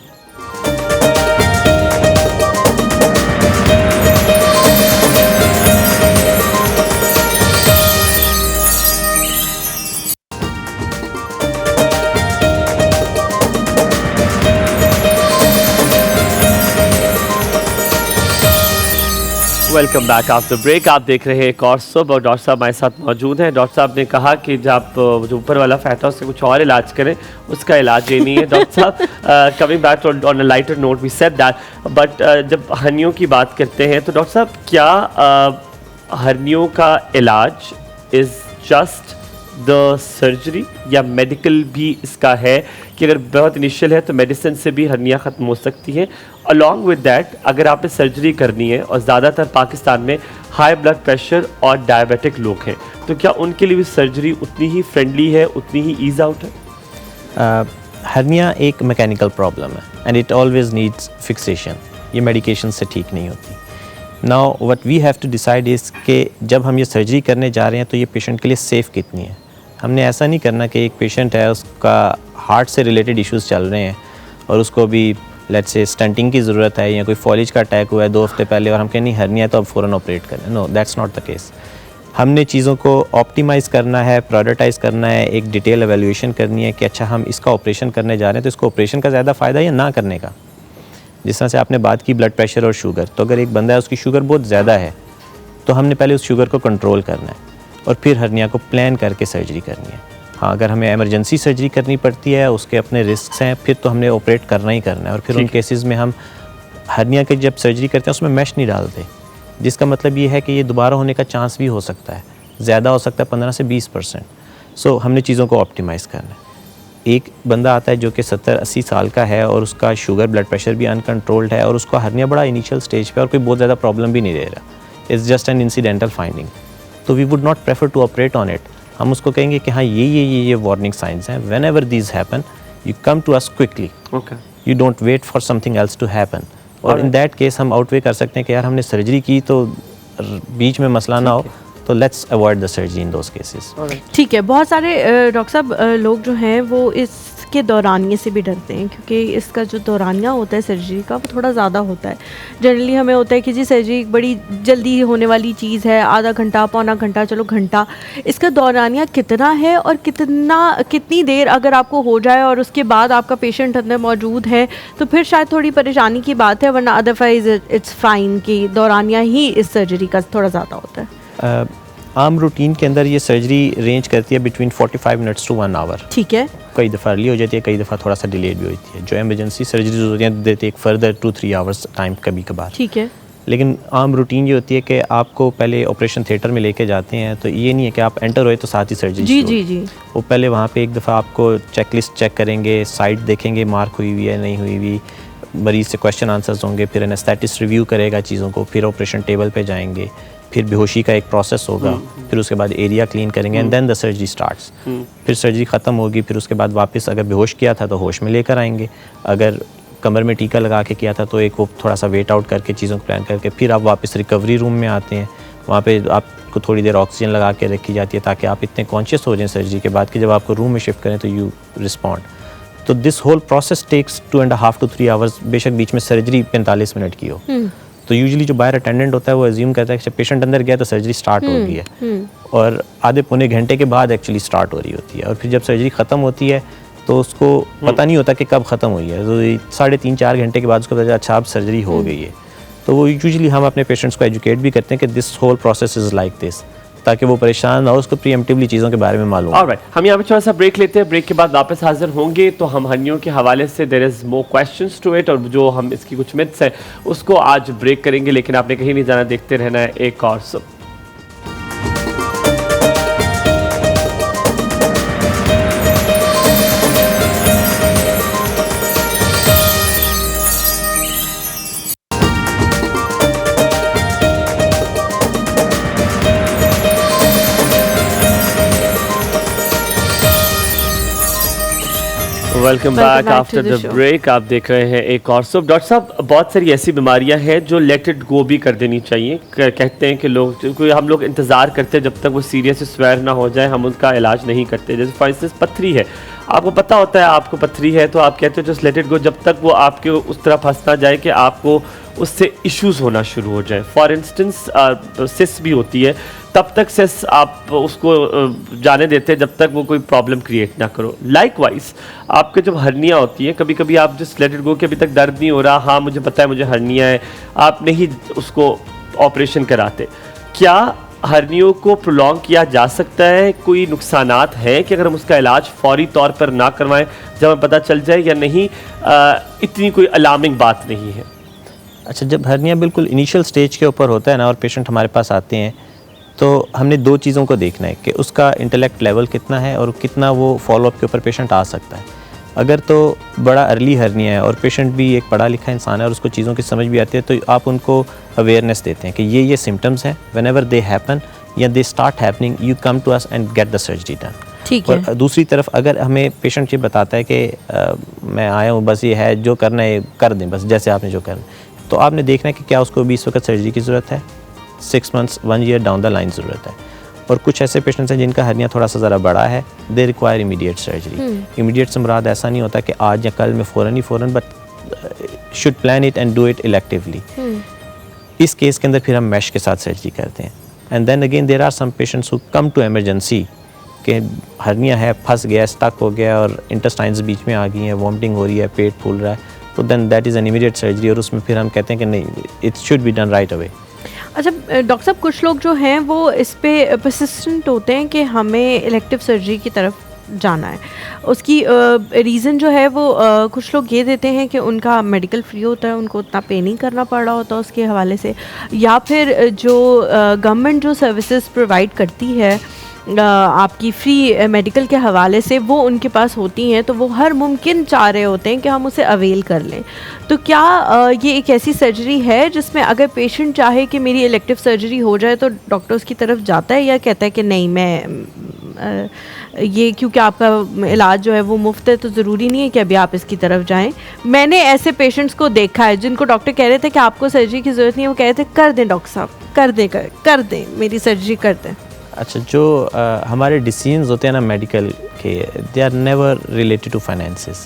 Welcome back after break. आप देख रहे हैं कौर सब और डॉक्टर साहब हमारे साथ मौजूद हैं। डॉक्टर साहब ने कहा कि जब जो ऊपर वाला फैट है उससे कुछ और इलाज करें, उसका इलाज ये नहीं है। डॉक्टर साहब coming back on a lighter note we said that, but जब हर्नियों की बात करते हैं तो डॉक्टर साहब क्या हर्नियों का इलाज इज़ जस्ट द सर्जरी या मेडिकल भी इसका है कि अगर बहुत इनिशियल है तो मेडिसिन से भी हर्निया ख़त्म हो सकती है? अलॉन्ग विद दैट अगर आपने सर्जरी करनी है और ज़्यादातर पाकिस्तान में हाई ब्लड प्रेशर और डायबिटिक लोग हैं, तो क्या उनके लिए भी सर्जरी उतनी ही फ्रेंडली है, उतनी ही ईज आउट है? हर्निया एक मैकेनिकल प्रॉब्लम है and it always needs fixation. ये मेडिकेशन से ठीक नहीं होती। Now what we have to decide is कि जब हम ये सर्जरी करने जा रहे हैं तो ये पेशेंट के लिए सेफ़ कितनी है। हमने ऐसा नहीं करना कि एक पेशेंट है उसका हार्ट से रिलेटेड इश्यूज़ चल रहे हैं और उसको भी लेट्स से स्टंटिंग की ज़रूरत है या कोई फॉलिज का अटैक हुआ है 2 हफ्ते पहले और हम कहें नहीं हर्निया है तो अब फ़ौरन ऑपरेट करें। No, that's not the case. हमने चीज़ों को ऑप्टिमाइज़ करना है, प्रायोरिटाइज़ करना है, एक डिटेल एवेल्यूएशन करनी है कि अच्छा हम इसका ऑपरेशन करने जा रहे हैं तो इसको ऑपरेशन का ज़्यादा फ़ायदा या ना करने का। जिस तरह से आपने बात की ब्लड प्रेशर और शुगर, तो अगर एक बंदा है उसकी शुगर बहुत ज़्यादा है तो हमने पहले उस शुगर को कंट्रोल करना है और फिर हर्निया को प्लान करके सर्जरी करनी है। हाँ, अगर हमें इमरजेंसी सर्जरी करनी पड़ती है, उसके अपने रिस्क हैं, फिर तो हमने ऑपरेट करना ही करना है। और फिर उन केसेस में हम हर्निया की जब सर्जरी करते हैं उसमें मैश नहीं डालते, जिसका मतलब ये है कि ये दोबारा होने का चांस भी हो सकता है, ज़्यादा हो सकता है 15 से 20%। सो हमने चीज़ों को ऑप्टिमाइज़ करना है। एक बंदा आता है जो कि 70-80 साल का है और उसका शुगर ब्लड प्रेशर भी अनकंट्रोल्ड है और उसको हर्निया बड़ा इनिशियल स्टेज पे और कोई बहुत ज़्यादा प्रॉब्लम भी नहीं दे रहा, it's just an incidental finding, तो we would not prefer to operate on it. हम उसको कहेंगे कि हाँ ये वार्निंग साइंस हैं, whenever these happen you come to us quickly, you don't wait for something else to happen. और इन दैट केस हम आउटवे कर सकते हैं कि यार हमने सर्जरी की तो बीच में मसला ना हो, तो let's avoid the surgery in those cases. ठीक है। बहुत सारे डॉक्टर साहब लोग जो हैं वो इसके दौरानिए से भी डरते हैं, क्योंकि इसका जो दौरानिया होता है सर्जरी का वो थोड़ा ज़्यादा होता है। जनरली हमें होता है कि जी सर्जरी बड़ी जल्दी होने वाली चीज़ है, आधा घंटा, पौना घंटा, चलो घंटा। इसका दौरानिया कितना है और कितनी देर अगर आपको हो जाए और उसके बाद आपका पेशेंट अंदर मौजूद है तो फिर शायद थोड़ी परेशानी की बात है, वरना अदरवाइज इट्स फाइन कि दौरानिया ही इस सर्जरी का थोड़ा ज़्यादा होता है। आम रूटीन के अंदर ये सर्जरी रेंज करती है बिटवीन 45 मिनट्स टू 1 आवर। ठीक है। कई दफ़ा अर्ली हो जाती है, कई दफ़ा थोड़ा सा डिलेड भी होती है। जो इमरजेंसी सर्जरीज होती हैं देते एक फर्दर 2-3 आवर्स टाइम कभी कभार। ठीक है। लेकिन आम रूटीन ये होती है कि आपको पहले ऑपरेशन थिएटर में लेके जाते हैं, तो ये नहीं है कि आप एंटर हुए तो साथ ही सर्जरी जी शुरू। जी जी। वो पहले वहाँ पे एक दफ़ा आपको चेकलिस्ट चेक करेंगे, साइट देखेंगे मार्क हुई हुई है नहीं हुई हुई, मरीज़ से क्वेश्चन आंसर्स होंगे, फिर एनेस्थेटिस्ट रिव्यू करेगा चीज़ों को, फिर ऑपरेशन टेबल पे जाएंगे, फिर बेहोशी का एक प्रोसेस होगा, फिर उसके बाद एरिया क्लीन करेंगे and then the surgery starts. फिर सर्जरी ख़त्म होगी, फिर उसके बाद वापस अगर बेहोश किया था तो होश में लेकर आएंगे, अगर कमर में टीका लगा के किया था तो एक वो थोड़ा सा वेट आउट करके चीज़ों को प्लान करके फिर आप वापस रिकवरी रूम में आते हैं। वहाँ पे आपको थोड़ी देर ऑक्सीजन लगा के रखी जाती है ताकि आप इतने कॉन्शियस हो जाएं सर्जरी के बाद कि जब आपको रूम में शिफ्ट करें तो यू रिस्पॉन्ड। तो this whole process takes 2.5 to 3 hours, बेशक बीच में सर्जरी 45 मिनट की हो। तो यूजुअली जो बाहर अटेंडेंट होता है वो अज्यूम करता है कि पेशेंट अंदर गया तो सर्जरी स्टार्ट हो गई है, और आधे पौने घंटे के बाद एक्चुअली स्टार्ट हो रही होती है। और फिर जब सर्जरी ख़त्म होती है तो उसको पता नहीं होता कि कब ख़त्म हुई है, तो 3.5-4 घंटे के बाद उसको पता चला अच्छा अब सर्जरी हो गई है। तो वो यूजुअली हम अपने पेशेंट्स को एजुकेट भी करते हैं कि this whole process is like this, ताकि वो परेशान ना हो, उसको प्रीएम्प्टिवली चीज़ों के बारे में मालूम। ऑलराइट, हम यहाँ पे थोड़ा सा ब्रेक लेते हैं, ब्रेक के बाद वापस हाजिर होंगे। तो हम हर्नियों के हवाले से there is more questions to it, और जो हम इसकी कुछ मिथ्स है उसको आज ब्रेक करेंगे, लेकिन आपने कहीं नहीं जाना, देखते रहना है एक और सब। Welcome back back after to the the show. Break. आप देख रहे हैं एक और सब। डॉक्टर साहब, बहुत सारी ऐसी बीमारियां हैं जो लेट इट गो भी कर देनी चाहिए। कहते हैं कि लोग, कोई हम लोग इंतज़ार करते हैं जब तक वो सीरियस स्वेयर ना हो जाए, हम उनका इलाज नहीं करते। जैसे फॉर इंस्टेंस पथरी है, आपको पता होता है आपको पथरी है, तो आप कहते हो जस्ट लेट इट गो, जब तक वो आपके उस तरफ फंस ना जाए कि आपको उससे इश्यूज़ होना शुरू हो जाए। फॉर इंस्टेंस सिस भी होती है, तब तक सिस आप उसको जाने देते हैं जब तक वो कोई प्रॉब्लम क्रिएट ना करो। लाइकवाइज आपके जब हर्निया होती है, कभी कभी आप जस्ट लेट इट गो कि अभी तक दर्द नहीं हो रहा, हाँ मुझे पता है मुझे हर्निया है, आप नहीं उसको ऑपरेशन कराते। क्या हर्नियों को प्रोलॉन्ग किया जा सकता है? कोई नुकसानात हैं कि अगर हम उसका इलाज फौरी तौर पर ना करवाएं जब हमें पता चल जाए, या नहीं इतनी कोई अलार्मिंग बात नहीं है? अच्छा, जब हर्निया बिल्कुल इनिशियल स्टेज के ऊपर होता है ना और पेशेंट हमारे पास आते हैं, तो हमने 2 चीज़ों को देखना है कि उसका इंटेलेक्ट लेवल कितना है और कितना वो फॉलोअप के ऊपर पेशेंट आ सकता है। अगर तो बड़ा अर्ली हर्निया है और पेशेंट भी एक पढ़ा लिखा इंसान है और उसको चीज़ों की समझ भी आती है, तो आप उनको अवेयरनेस देते हैं कि ये सिम्टम्स हैं, व्हेन एवर दे हैपन या they start happening you come to us and get the surgery done. ठीक है। और दूसरी तरफ अगर हमें पेशेंट ये बताता है कि मैं आया हूँ, बस ये है जो करना है कर दें, बस जैसे आपने जो करना है, तो आपने देखना है कि क्या उसको भी इस वक्त सर्जरी की ज़रूरत है, 6 months 1 year down the line ज़रूरत है। और कुछ ऐसे पेशेंट्स हैं जिनका हर्निया थोड़ा सा ज़रा बड़ा है, they require immediate surgery. Immediate से मुराद ऐसा नहीं होता कि आज या कल में फ़ौरन, but should plan it and do it electively. इस केस के अंदर फिर हम मैश के साथ सर्जरी करते हैं। And then again there are some patients who come to emergency कि हर्निया है, फंस गया, स्टक हो गया और इंटेस्टाइन्स बीच में आ गई हैं, वॉमिटिंग हो रही है, पेट फूल रहा है, तो then that is an immediate surgery, और उसमें फिर हम कहते हैं कि नहीं, it should be done right away. अच्छा डॉक्टर साहब, कुछ लोग जो हैं वो इस पे परसिस्टेंट होते हैं कि हमें इलेक्टिव सर्जरी की तरफ जाना है। उसकी रीज़न जो है वो कुछ लोग ये देते हैं कि उनका मेडिकल फ्री होता है, उनको उतना पे नहीं करना पड़ रहा होता उसके हवाले से, या फिर जो गवर्नमेंट जो सर्विसेज प्रोवाइड करती है आपकी फ्री मेडिकल के हवाले से, वो उनके पास होती हैं, तो वो हर मुमकिन चाह रहे होते हैं कि हम उसे अवेल कर लें। तो क्या ये एक ऐसी सर्जरी है जिसमें अगर पेशेंट चाहे कि मेरी इलेक्टिव सर्जरी हो जाए तो डॉक्टर उसकी तरफ जाता है, या कहता है कि नहीं मैं ये क्योंकि आपका इलाज जो है वो मुफ्त है तो ज़रूरी नहीं है कि अभी आप इसकी तरफ जाएं? मैंने ऐसे पेशेंट्स को देखा है जिनको डॉक्टर कह रहे थे कि आपको सर्जरी की ज़रूरत नहीं है, वो कह रहे थे कर दें डॉक्टर साहब, कर दें मेरी सर्जरी कर दें। अच्छा, जो हमारे डिसीजंस होते हैं ना मेडिकल के, they are never related to finances,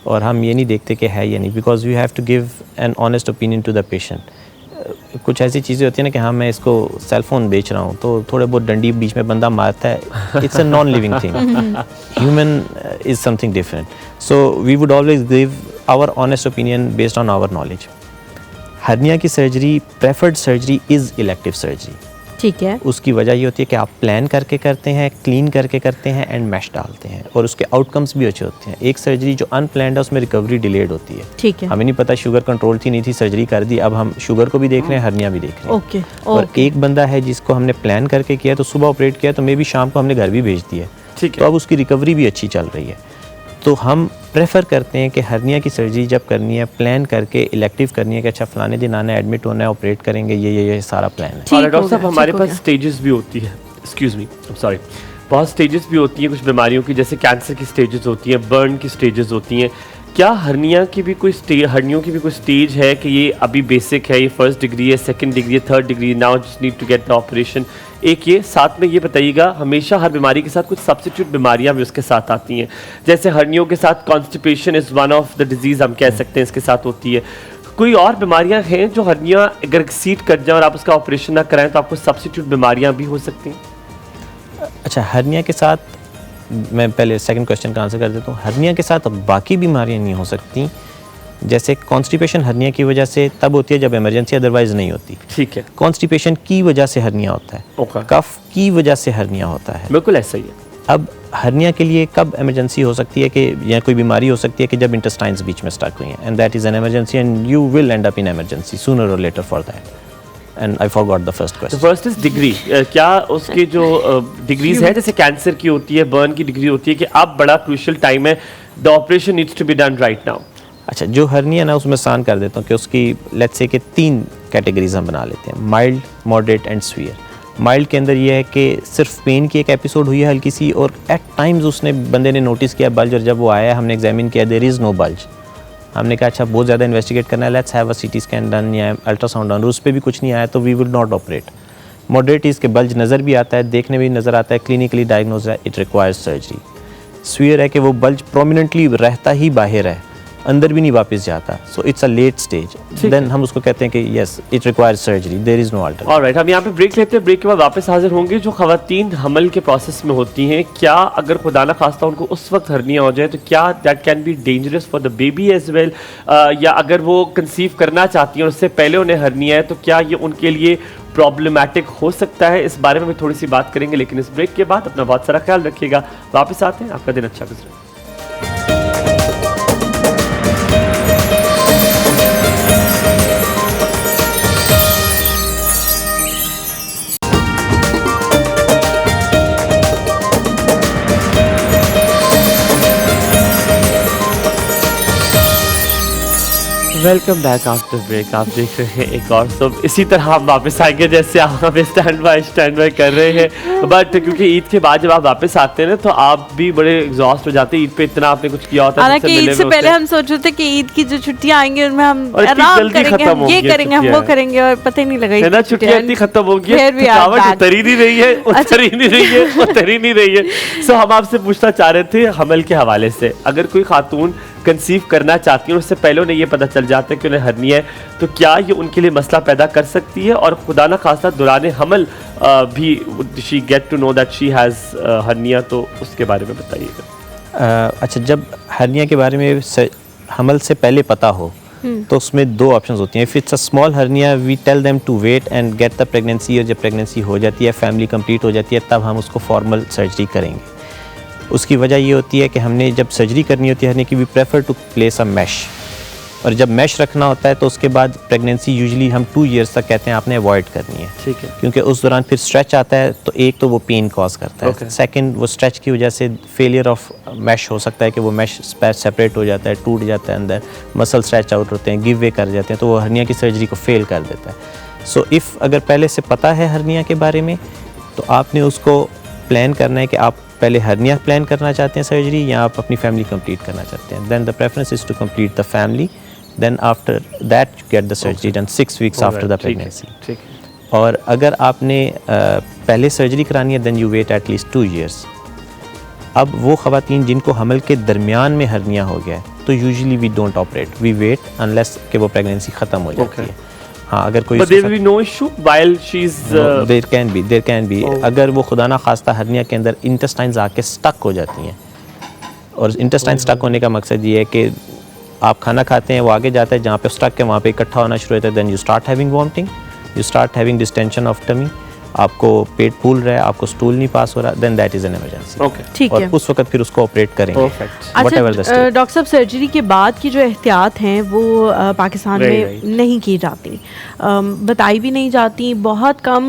और हम ये नहीं देखते कि है या नहीं, because you have to give an honest opinion to the patient. कुछ ऐसी चीज़ें होती हैं ना कि हाँ मैं इसको सेल फोन बेच रहा हूँ तो थोड़े बहुत डंडी बीच में बंदा मारता है, it's a non living thing, human is something different. So we would always give our honest opinion based on our knowledge. Hernia की surgery, preferred surgery is elective surgery, ठीक है। उसकी वजह ये होती है कि आप प्लान करके करते हैं, क्लीन करके करते हैं एंड मैश डालते हैं, और उसके आउटकम्स भी अच्छे होते हैं। एक सर्जरी जो अनप्लान्ड है उसमें रिकवरी डिलेड होती है। ठीक है। हमें नहीं पता, शुगर कंट्रोल थी नहीं थी, सर्जरी कर दी, अब हम शुगर को भी देख रहे हैं, हर्निया भी देख रहे हैं। ओके। और एक बंदा है जिसको हमने प्लान करके किया, तो सुबह ऑपरेट किया, तो मे भी शाम को हमने घर भी भेज दिया, ठीक है। तो अब उसकी रिकवरी भी अच्छी चल रही है। तो हम प्रेफर करते हैं कि हर्निया की सर्जरी जब करनी है, प्लान करके इलेक्टिव करनी है कि अच्छा फलाने दिन आना है, एडमिट होना है, ऑपरेट करेंगे, ये सारा प्लान है। ठीक और हो डॉक्टर साहब गया, हमारे ठीक हो पास स्टेजेस भी होती है, excuse me, I am sorry, बहुत स्टेजेस भी होती हैं कुछ बीमारियों की, जैसे कैंसर की स्टेजेस होती हैं, बर्न की स्टेजेस होती हैं। क्या हर्निया की भी कोई हर्नियों की भी कोई स्टेज है कि ये अभी बेसिक है, ये फर्स्ट डिग्री है, सेकंड डिग्री है, third degree, now just need to get the operation? एक ये साथ में ये बताइएगा, हमेशा हर बीमारी के साथ कुछ सब्सिट्यूट बीमारियां भी उसके साथ आती हैं, जैसे हर्नियों के साथ constipation is one of the disease हम कह सकते हैं इसके साथ होती है। कोई और बीमारियां हैं जो हर्निया अगर एक्सीड कर जाए और आप उसका ऑपरेशन ना कराएं तो आपको सब्सिट्यूट बीमारियां भी हो सकती हैं? अच्छा, हर्निया के साथ मैं पहले सेकंड क्वेश्चन का आंसर कर देता हूँ। हर्निया के साथ बाकी बीमारियां नहीं हो सकती, जैसे कॉन्स्टिपेशन हर्निया की वजह से तब होती है जब इमरजेंसी अदरवाइज नहीं होती। ठीक है। कॉन्स्टिपेशन की वजह से हर्निया होता है, ओके। कफ की वजह से हर्निया होता है। बिल्कुल ऐसा ही है। अब हर्निया के लिए कब इमरजेंसी हो सकती है कि या कोई बीमारी हो सकती है कि जब इंटेस्टाइन्स बीच में स्टक हुई हैं, and that is an emergency and you will end up in emergency sooner or later for that. And I forgot the first question. First is degree, क्या उसके जो डिग्रीज है, जैसे कैंसर की होती है, बर्न की डिग्री होती है कि अब बड़ा क्रूशियल टाइम है, the operation needs to be done right now? अच्छा, जो हर्निया ना उसमें आसान कर देता हूँ कि उसकी लेट्स से कि 3 कैटेगरीज हम बना लेते हैं, mild, moderate and severe. Mild के अंदर ये है कि सिर्फ पेन की एक एपिसोड हुई है हल्की सी, और एट टाइम्स उसने बंदे ने नोटिस किया बल्ज, और जब वो आया हमने एग्जामिन किया, देयर इज़ नो बल्ज। हमने कहा अच्छा बहुत ज़्यादा इन्वेस्टिगेट करना है, let's have a CT scan done या अल्ट्रासाउंड डन, उस पर भी कुछ नहीं आया तो we will not operate. Moderate इसके बल्ज नज़र भी आता है, देखने में भी नज़र आता है, क्लिनिकली डायग्नोज है, इट रिक्वायर्स सर्जरी। सीवियर है कि वो बल्ज प्रोमिनेंटली रहता ही बाहर है, अंदर भी नहीं वापस जाता, so it's a late stage, then हम उसको कहते हैं कि yes it requires surgery, there is no alternative. Alright, हम यहाँ पे ब्रेक लेते हैं, ब्रेक के बाद वापस हाजिर होंगे। जो खवातीन हमल के प्रोसेस में होती हैं, क्या अगर खुदा ना खास्ता उनको उस वक्त हर्निया हो जाए तो क्या that can be dangerous for the baby as well, या अगर वो कंसीव करना चाहती हैं और उससे पहले उन्हें हर्निया है तो क्या ये उनके लिए प्रॉब्लमैटिक हो सकता है? इस बारे में भी थोड़ी सी बात करेंगे, लेकिन इस ब्रेक के बाद अपना बहुत सारा ख्याल रखिएगा। वापस आते हैं, आपका दिन अच्छा गुजरे। Welcome back after break. आप देख रहे हैं एक और सब, इसी तरह हम वापस आएंगे जैसे आप हमें स्टैंड बाय कर रहे हैं, बट क्योंकि ईद के बाद जब आप वापस आते हैं ना तो आप भी बड़े एग्जॉस्ट हो जाते हैं। ईद पे इतना आपने कुछ किया होता है, हालांकि ईद से पहले हम सोच रहे थे कि ईद की जो छुट्टियां आएंगी उनमें हम आराम करेंगे, हम ये करेंगे, हम वो करेंगे, और पता ही नहीं लगा ना छुट्टियां इतनी खत्म हो गई, थकावट उतरी नहीं रही है, उतरी नहीं रही है। सो हम आपसे पूछना चाह रहे थे हमल के हवाले से, अगर कोई खातून कंसीव करना चाहती है, उससे पहले उन्हें ये पता चल जाता है कि उन्हें हर्निया है, तो क्या ये उनके लिए मसला पैदा कर सकती है? और खुदा ना खासा दौरान हमल भी she get to know that she has hernia, तो उसके बारे में बताइएगा। अच्छा, जब हर्निया के बारे में हमल से पहले पता हो तो उसमें 2 ऑप्शंस होती हैं। If it's a small hernia we tell them to wait and get the pregnancy, और जब प्रेगनेंसी हो जाती है, फैमिली कंप्लीट हो जाती है, तब हम उसको फॉर्मल सर्जरी करेंगे। उसकी वजह ये होती है कि हमने जब सर्जरी करनी होती है हर्निया की, we prefer to place a mesh, और जब मैश रखना होता है तो उसके बाद प्रेगनेंसी यूजुअली हम 2 इयर्स तक कहते हैं आपने अवॉइड करनी है, ठीक है, क्योंकि उस दौरान फिर स्ट्रेच आता है, तो एक तो वो पेन कॉज करता है, सेकंड वो स्ट्रेच की वजह से फेलियर ऑफ मैश हो सकता है कि वो मैश सेपरेट हो जाता है, टूट जाता है, अंदर मसल स्ट्रेच आउट होते हैं, गिव वे कर जाते हैं, तो वो हर्निया की सर्जरी को फेल कर देता है। सो इफ़ अगर पहले से पता है हर्निया के बारे में तो आपने उसको प्लान करना है कि आप पहले हर्निया प्लान करना चाहते हैं सर्जरी, या आप अपनी फैमिली कंप्लीट करना चाहते हैं। Then the preference is to complete the family, then after that you get the surgery done 6 weeks after the pregnancy. और अगर आपने पहले सर्जरी करानी है then you wait at least 2 years. अब वो ख़वातीन जिनको हमल के दरमियान में हर्निया हो गया है तो usually we don't operate, we wait unless कि वो प्रेगनेंसी ख़त्म हो जाती है। हाँ, अगर कोई But there will be no issue while she's there can be अगर वो खुदा ना खास्ता हर्निया के अंदर इंटेस्टाइन्स आके स्टक हो जाती हैं, और इंटेस्टाइन स्टक होने का मकसद ये है कि आप खाना खाते हैं, वो आगे जाता है, जहाँ पे स्टक है वहाँ पे इकट्ठा होना शुरू होता है, then you start having vomiting, you start having distension of tummy. आपको पेट फूल रहा है, आपको स्टूल नहीं पास हो रहा, then that is an emergency. Okay, ठीक और है। उस वक्त फिर उसको ऑपरेट करेंगे। परफेक्ट। Whatever the अच्छा state. डॉक्टर साहब, सर्जरी के बाद की जो एहतियात हैं वो पाकिस्तान Very में right. नहीं की जाती, बताई भी नहीं जाती, बहुत कम।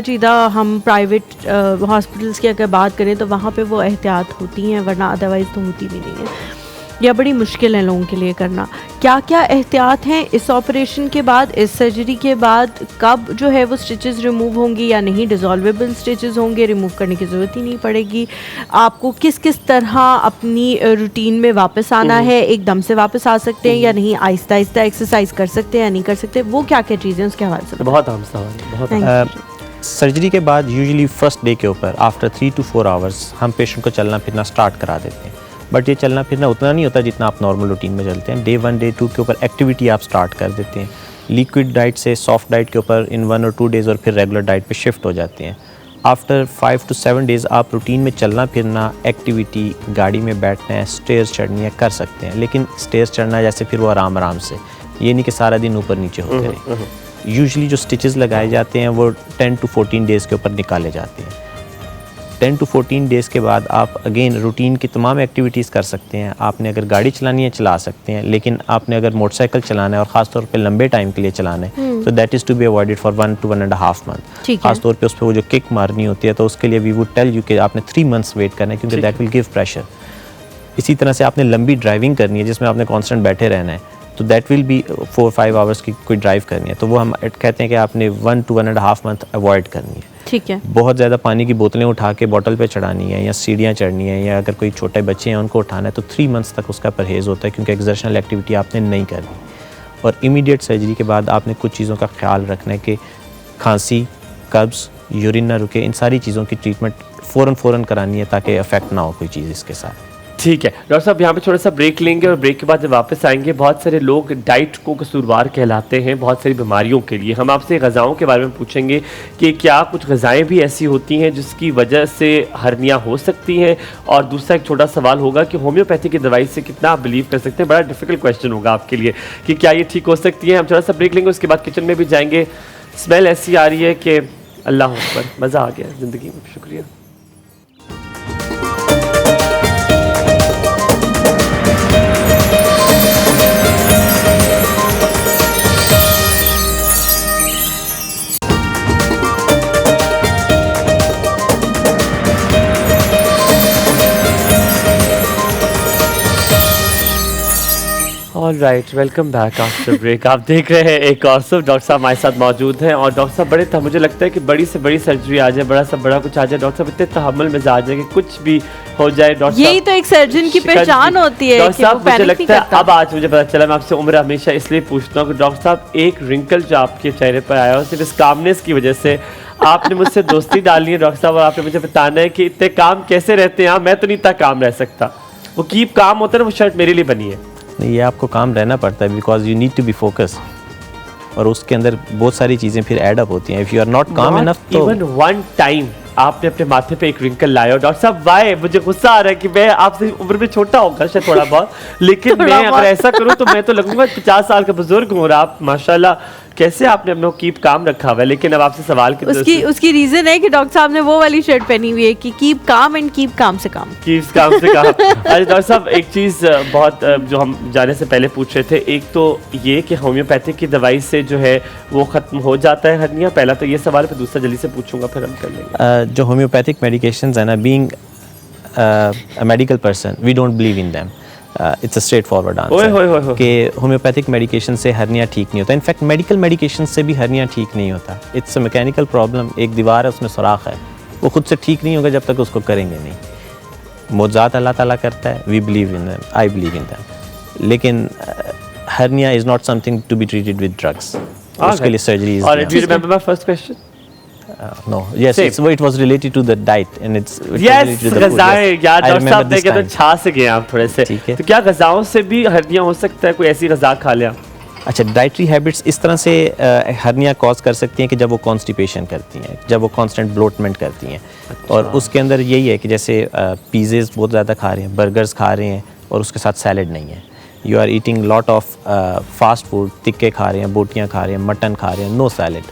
चीदा हम प्राइवेट हॉस्पिटल्स की अगर बात करें तो वहाँ पे वो एहतियात होती हैं, वरना अदरवाइज़ तो होती भी नहीं है, या बड़ी मुश्किल है लोगों के लिए करना। क्या क्या एहतियात हैं इस ऑपरेशन के बाद, इस सर्जरी के बाद? कब जो है वो स्टिचेस रिमूव होंगी या नहीं? डिज़ोल्वेबल स्टिचेस होंगे, रिमूव करने की ज़रूरत ही नहीं पड़ेगी? आपको किस किस तरह अपनी रूटीन में वापस आना है? एकदम से वापस आ सकते हैं या नहीं? आहिस्ता आहिस्ता एक्सरसाइज कर सकते हैं या नहीं कर सकते? वो क्या क्या चीज़ें उसके हवाले से? बहुत आम सवाल है, बहुत आम। Thank you. सर्जरी के बाद यूजुअली फर्स्ट डे के ऊपर आफ्टर 3 to 4 आवर्स हम पेशेंट को चलना फिरना स्टार्ट करा देते हैं, बट ये चलना फिरना उतना नहीं होता जितना आप नॉर्मल रूटीन में चलते हैं। डे 1 डे 2 के ऊपर एक्टिविटी आप स्टार्ट कर देते हैं, लिक्विड डाइट से सॉफ्ट डाइट के ऊपर इन 1 or 2 डेज़ और फिर रेगुलर डाइट पे शिफ्ट हो जाते हैं। आफ्टर 5 to 7 डेज़ आप रूटीन में चलना फिरना, एक्टिविटी, गाड़ी में बैठना है, स्टेयर्स चढ़नी है, कर सकते हैं, लेकिन स्टेयर्स चढ़ना जैसे फिर वो आराम आराम से, ये नहीं कि सारा दिन ऊपर नीचे होते रहे। यूजुअली जो स्टिचेस लगाए जाते हैं वो 10 to 14 डेज़ के ऊपर निकाले जाते हैं। 10 to 14 डेज़ के बाद आप अगेन रूटीन की तमाम एक्टिविटीज़ कर सकते हैं। आपने अगर गाड़ी चलानी है चला सकते हैं, लेकिन आपने अगर मोटरसाइकिल चलाना है और ख़ास तौर पे लंबे टाइम के लिए चलाना है तो that is to be avoided for 1 to 1.5 month। ठीक है। खास तौर पे उस पर वो जो किक मारनी होती है तो उसके लिए वी वुड टेल यू कि आपने 3 months वेट करना है, क्योंकि दैट विल गिव प्रेशर। इसी तरह से आपने लंबी ड्राइविंग करनी है जिसमें आपने कॉन्स्टेंट बैठे रहना है, तो दैट विल बी 4-5 आवर्स की कोई ड्राइव करनी है, तो वो हम कहते हैं कि आपने 1 to 1.5 month अवॉइड करनी है। ठीक है। बहुत ज़्यादा पानी की बोतलें उठा के बॉटल पे चढ़ानी है या सीढ़ियाँ चढ़नी है, या अगर कोई छोटे बच्चे हैं उनको उठाना है, तो 3 months तक उसका परहेज़ होता है, क्योंकि एक्सर्शनल एक्टिविटी आपने नहीं करनी। और इमीडिएट सर्जरी के बाद आपने कुछ चीज़ों का ख्याल रखना है कि खांसी, कब्ज़, यूरिन ना रुके, इन सारी चीज़ों की ट्रीटमेंट फ़ौरन करानी है ताकि अफेक्ट ना हो कोई चीज़ इसके साथ। ठीक है डॉक्टर साहब, यहाँ पे थोड़ा सा ब्रेक लेंगे और ब्रेक के बाद जब वापस आएंगे, बहुत सारे लोग डाइट को कसूरवार कहलाते हैं बहुत सारी बीमारियों के लिए। हम आपसे ग़िज़ाओं के बारे में पूछेंगे कि क्या कुछ ग़िज़ाएँ भी ऐसी होती हैं जिसकी वजह से हर्निया हो सकती हैं, और दूसरा एक छोटा सवाल होगा कि होम्योपैथी की दवाई से कितना आप बिलीव कर सकते हैं। बड़ा डिफ़िकल्ट क्वेश्चन होगा आपके लिए कि क्या ये ठीक हो सकती है। हम थोड़ा सा ब्रेक लेंगे, उसके बाद किचन में भी जाएंगे। स्मेल ऐसी आ रही है कि अल्लाह अकबर, मज़ा आ गया ज़िंदगी में। शुक्रिया। All right, welcome back after break. आप देख रहे हैं एक और सब, डॉक्टर साहब हमारे साथ मौजूद हैं। और डॉक्टर साहब बड़े था, मुझे लगता है कि बड़ी से बड़ी सर्जरी आ जाए, बड़ा से बड़ा कुछ आ जाए, डॉक्टर साहब इतने तहम्मुल मिजाज है कि कुछ भी हो जाए। डॉक्टर यही तो एक सर्जन की पहचान होती है डॉक्टर कि वो साहब, मुझे पैनिक नहीं लगता है करता। अब आज मुझे पता चला, मैं आपसे उम्र हमेशा इसलिए पूछता हूँ कि डॉक्टर साहब एक रिंकल जो आपके चेहरे पर आया हो सिर्फ इस कामनेस की वजह से आपने मुझसे दोस्ती डाली है डॉक्टर साहब, और आपने मुझे बताना है कि इतने काम कैसे रहते हैं। मैं तो नहीं इतना काम रह सकता। वो कीप काम होता है ना, वो शर्ट मेरे लिए बनी है। नहीं, ये आपको काम रहना पड़ता है because you need to be focus, और उसके अंदर बहुत सारी चीज़ें फिर एड अप होती हैं। इफ़ यू आर नॉट काम इनफ तो इवन वन टाइम आपने अपने माथे पे एक रिंकल लाया। डॉक्टर साहब वाई, मुझे गुस्सा आ रहा है कि मैं आपसे उम्र में छोटा होगा शायद थोड़ा बहुत, लेकिन मैं अगर ऐसा करूं तो मैं तो लगूंगा 50 साल का बुजुर्ग हूं। और आप माशाल्लाह कैसे आपने अपना कीप काम रखा हुआ है। लेकिन अब आपसे सवाल की उसकी रीजन है कि डॉक्टर साहब ने वो वाली शर्ट पहनी हुई है कि keep calm and keep calm से काम। कीप काम से काम। अच्छा डॉक्टर साहब, एक चीज़ बहुत जो हम जाने से पहले पूछ रहे थे, एक तो ये कि होम्योपैथिक की दवाई से जो है वो ख़त्म हो जाता है हर्निया, पहला तो ये सवाल, फिर दूसरा जल्दी से पूछूंगा, फिर हम कर लेंगे। जो होम्योपैथिक मेडिकेशंस है ना, being a medical person we don't believe in them. It's a straightforward answer कि होम्योपैथिक मेडिकेशन से हर्निया ठीक नहीं होता। इनफैक्ट मेडिकल मेडिकेशन से भी हर्निया ठीक नहीं होता। It's a mechanical problem. एक दीवार है, उसमें सुराख है, वो खुद से ठीक नहीं होगा जब तक उसको करेंगे नहीं। मौज़ात अल्लाह ताला करता है, we believe in them, I believe in them, लेकिन hernia is not something to be treated with drugs. उसके लिए सर्जरी इज। और do you remember my first question? No, yes, it was related to the diet and it's yes, ग़िज़ाएं यार डॉक्टर साहब ने कहते छा से गए आप थोड़े से, ठीक है। तो क्या ग़िज़ाओं से भी हर्निया हो सकता है? कोई ऐसी ग़िज़ा खा लिया? अच्छा, डाइटरी हैबिट्स इस तरह से हर्निया कॉज कर सकती हैं कि जब वो कॉन्स्टिपेशन करती हैं, जब वो कांस्टेंट ब्लोटमेंट करती हैं। और उसके अंदर यही है कि जैसे पिज़्ज़े बहुत ज़्यादा खा रहे हैं, बर्गर्स खा रहे हैं और उसके साथ सैलड नहीं है, you are eating lot of fast food, तिक्के खा रहे हैं, बोटियाँ खा रहे हैं, मटन खा रहे हैं, नो सैलड,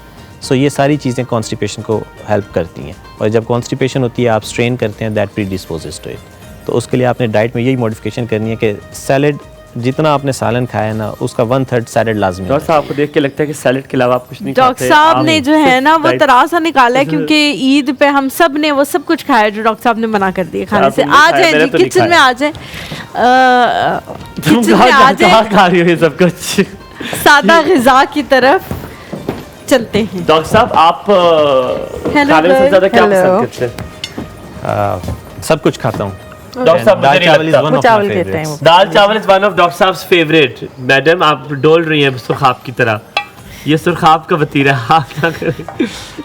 सो ये सारी चीज़ें कॉन्स्टिपेशन को हेल्प करती हैं, और जब कॉन्स्टिपेशन होती है आप स्ट्रेन करते हैं, दैट प्रीडिस्पोजेस टू इट। तो उसके लिए आपने डाइट में यही मॉडिफिकेशन करनी है कि सैलड जितना आपने सालन खाया ना उसका 1/3 सैलड लाजमी है। डॉक्टर साहब आपको देख के लगता है कि सैलेड के अलावा आप कुछ नहीं खाते। डॉक्टर साहब ने जो है ना वो डाइट- तरासा निकाला है, क्योंकि ईद पे हम सब ने वो सब कुछ खाया जो डॉक्टर साहब ने मना कर दिया खाने से। तुमने आ खाया, जाए मैंने जी तो नहीं किचन में, खाया। आ जाए तुम किचन में आ जाए, कहाँ खा रही हो ये सब कुछ? सादा ग़िज़ा की तरफ चलते हैं। डॉक्टर साहब आप Hello, खाने में सबसे ज्यादा क्या Hello. पसंद करते हैं? सब कुछ खाता हूँ। डॉक्टर साहब मुझे दाल नहीं चावल इज लगता। वन वो ऑफ चावल माय कहते हैं फेवरेट्स। वो। दाल चावल इज वन ऑफ डॉक्टर साहब फेवरेट। मैडम आप डोल रही हैं सुरखाब की तरह, ये सुरखाब का वतीरा है, आप ना करें।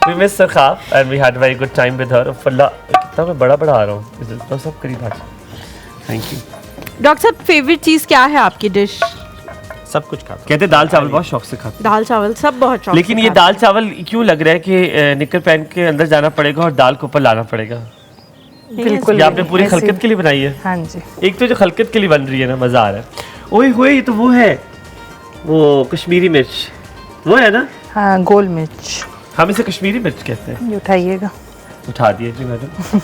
We miss Surkhab and we had very good time with her. फल्ला कितना मैं बड़ा आ रहा हूँ। डॉक्टर साहब करीब आ जाओ। Thank you. डॉक्टर साहब फेवरेट चीज़ क्या है आपकी डिश? सब कुछ खाता हूँ। कहते हैं दाल चावल बहुत शौक से खाते दाल चावल सब बहुत शौक लेकिन से ये खाते दाल चावल क्यों लग रहा है कि निकर पहन के अंदर जाना पड़ेगा और दाल को ऊपर लाना पड़ेगा? हैं। बिल्कुल ये आपने पूरी ऐसे- खलकत के लिए बनाई है। हाँ जी। एक तो जो खलकत के लिए बन रही है ना, मजा आ रहा है। ओए होए ये तो वो है, वो कश्मीरी मिर्च वो है ना, हाँ, गोल मिर्च हम इसे कश्मीरी मिर्च कहते हैं। ये उठाइएगा, उठा दिए जी मैडम।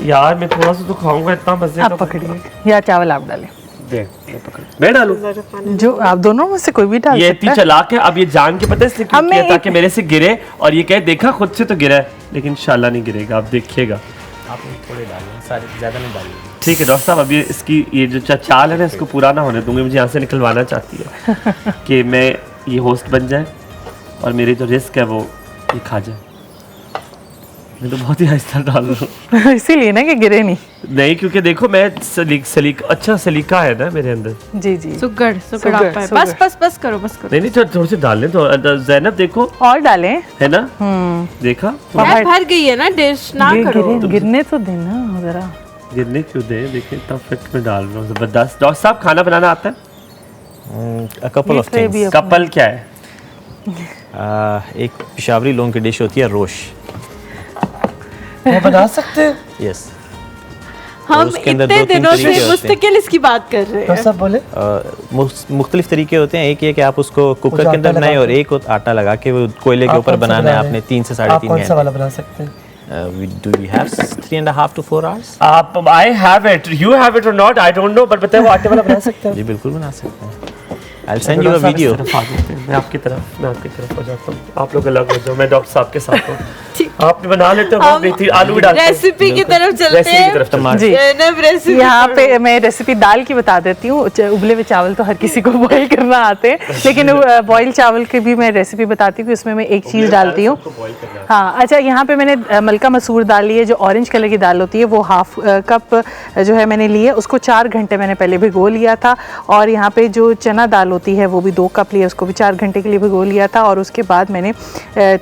यार मैं थोड़ा सा तो खाऊंगा, इतना मजे आप पकड़िए या चावल आप डालें, दे मैं पकड़, मैं डालूं। जो आप दोनों में से कोई भी डाल ये सकता इतनी है। चालाक है, अब ये जान के पता है इसलिए क्यों अब किया मैं ताकि मेरे से गिरे और ये कहे देखा खुद से तो गिरा है, लेकिन इंशाल्लाह नहीं गिरेगा, आप देखिएगा। आप थोड़े डालिए, सारे ज़्यादा नहीं डालिए। ठीक है डॉक्टर साहब, अब ये इसकी ये जो चाल है ना इसको पूरा ना होने दूंगी। मुझे यहाँ से निकलवाना चाहती है कि मैं ये होस्ट बन जाए और मेरी जो रिस्क है वो ये खा जाए। मैं तो बहुत ही आहिस्ता डाल रहा हूँ। इसीलिए ना कि गिरे नहीं। नहीं क्योंकि देखो मैं अच्छा सलीका है ना मेरे अंदर। जी जी। सुगड़ सुगड़, आप पाए। सुगड़। बस करो बस करो। नहीं नहीं थोड़ी सी डाल लें तो जैनब देखो और डालें। है ना, देखा यार भर गई है ना डिश, ना करो। गिरने तो देना जरा। गिरने क्यों दे, देखिए इतना फिट में डाल रहा हूँ जबरदस्त। डॉक्टर साहब खाना बनाना आता है? A couple ये of ट्रे भी things. कपल क्या है? एक पिशावरी लोगों की डिश होती है रोश। वो बना सकते हैं? यस। हम उसके अंदर इतने 2-3 दिनों से तरीके होते हैं। मुस्तकिल इसकी बात कर रहे हैं। डॉक्टर साहब बोले मुख्तलिफ तरीके होते हैं। एक ये कि आप उसको कुकर के अंदर बनाएं, और एक आटा लगा के वो कोयले के ऊपर बनाना है आपने 3 से 3.5 घंटे। वाला बना सकते हैं? Do we have 3.5 to 4 hours? आप I have it, you have it or not, I don't know, but बताए वो आटे वाला बना सकते हैं? जी बिल्कुल बना सकते हैं। I'll send you a video. मैं आपकी तरफ हो जाता हूँ, आप लोग अलग हो जाओ, मैं डॉक्टर साहब के साथ हूँ। आप बना लेते हो बहुत बेहतरीन, आलू भी डालते हैं। रेसिपी की तरफ चलते रेसिपी की हैं। तरफ टमाटर। जी। जैनब रेसिपी यहाँ पे मैं रेसिपी दाल की बता देती हूँ। उबले हुए चावल तो हर किसी को बॉईल करना आते हैं, लेकिन बॉईल चावल की भी मैं रेसिपी बताती हूँ। इसमें मैं एक चीज़ डालती हूँ। हाँ अच्छा, यहाँ पे मैंने मलका मसूर दाल ली है, जो ऑरेंज कलर की दाल होती है, वो हाफ कप जो है मैंने ली है। उसको 4 घंटे मैंने पहले भिगो लिया था। और यहाँ पे जो चना दाल होती है वो भी 2 कप लिया, उसको भी 4 घंटे के लिए भिगो लिया था। और उसके बाद मैंने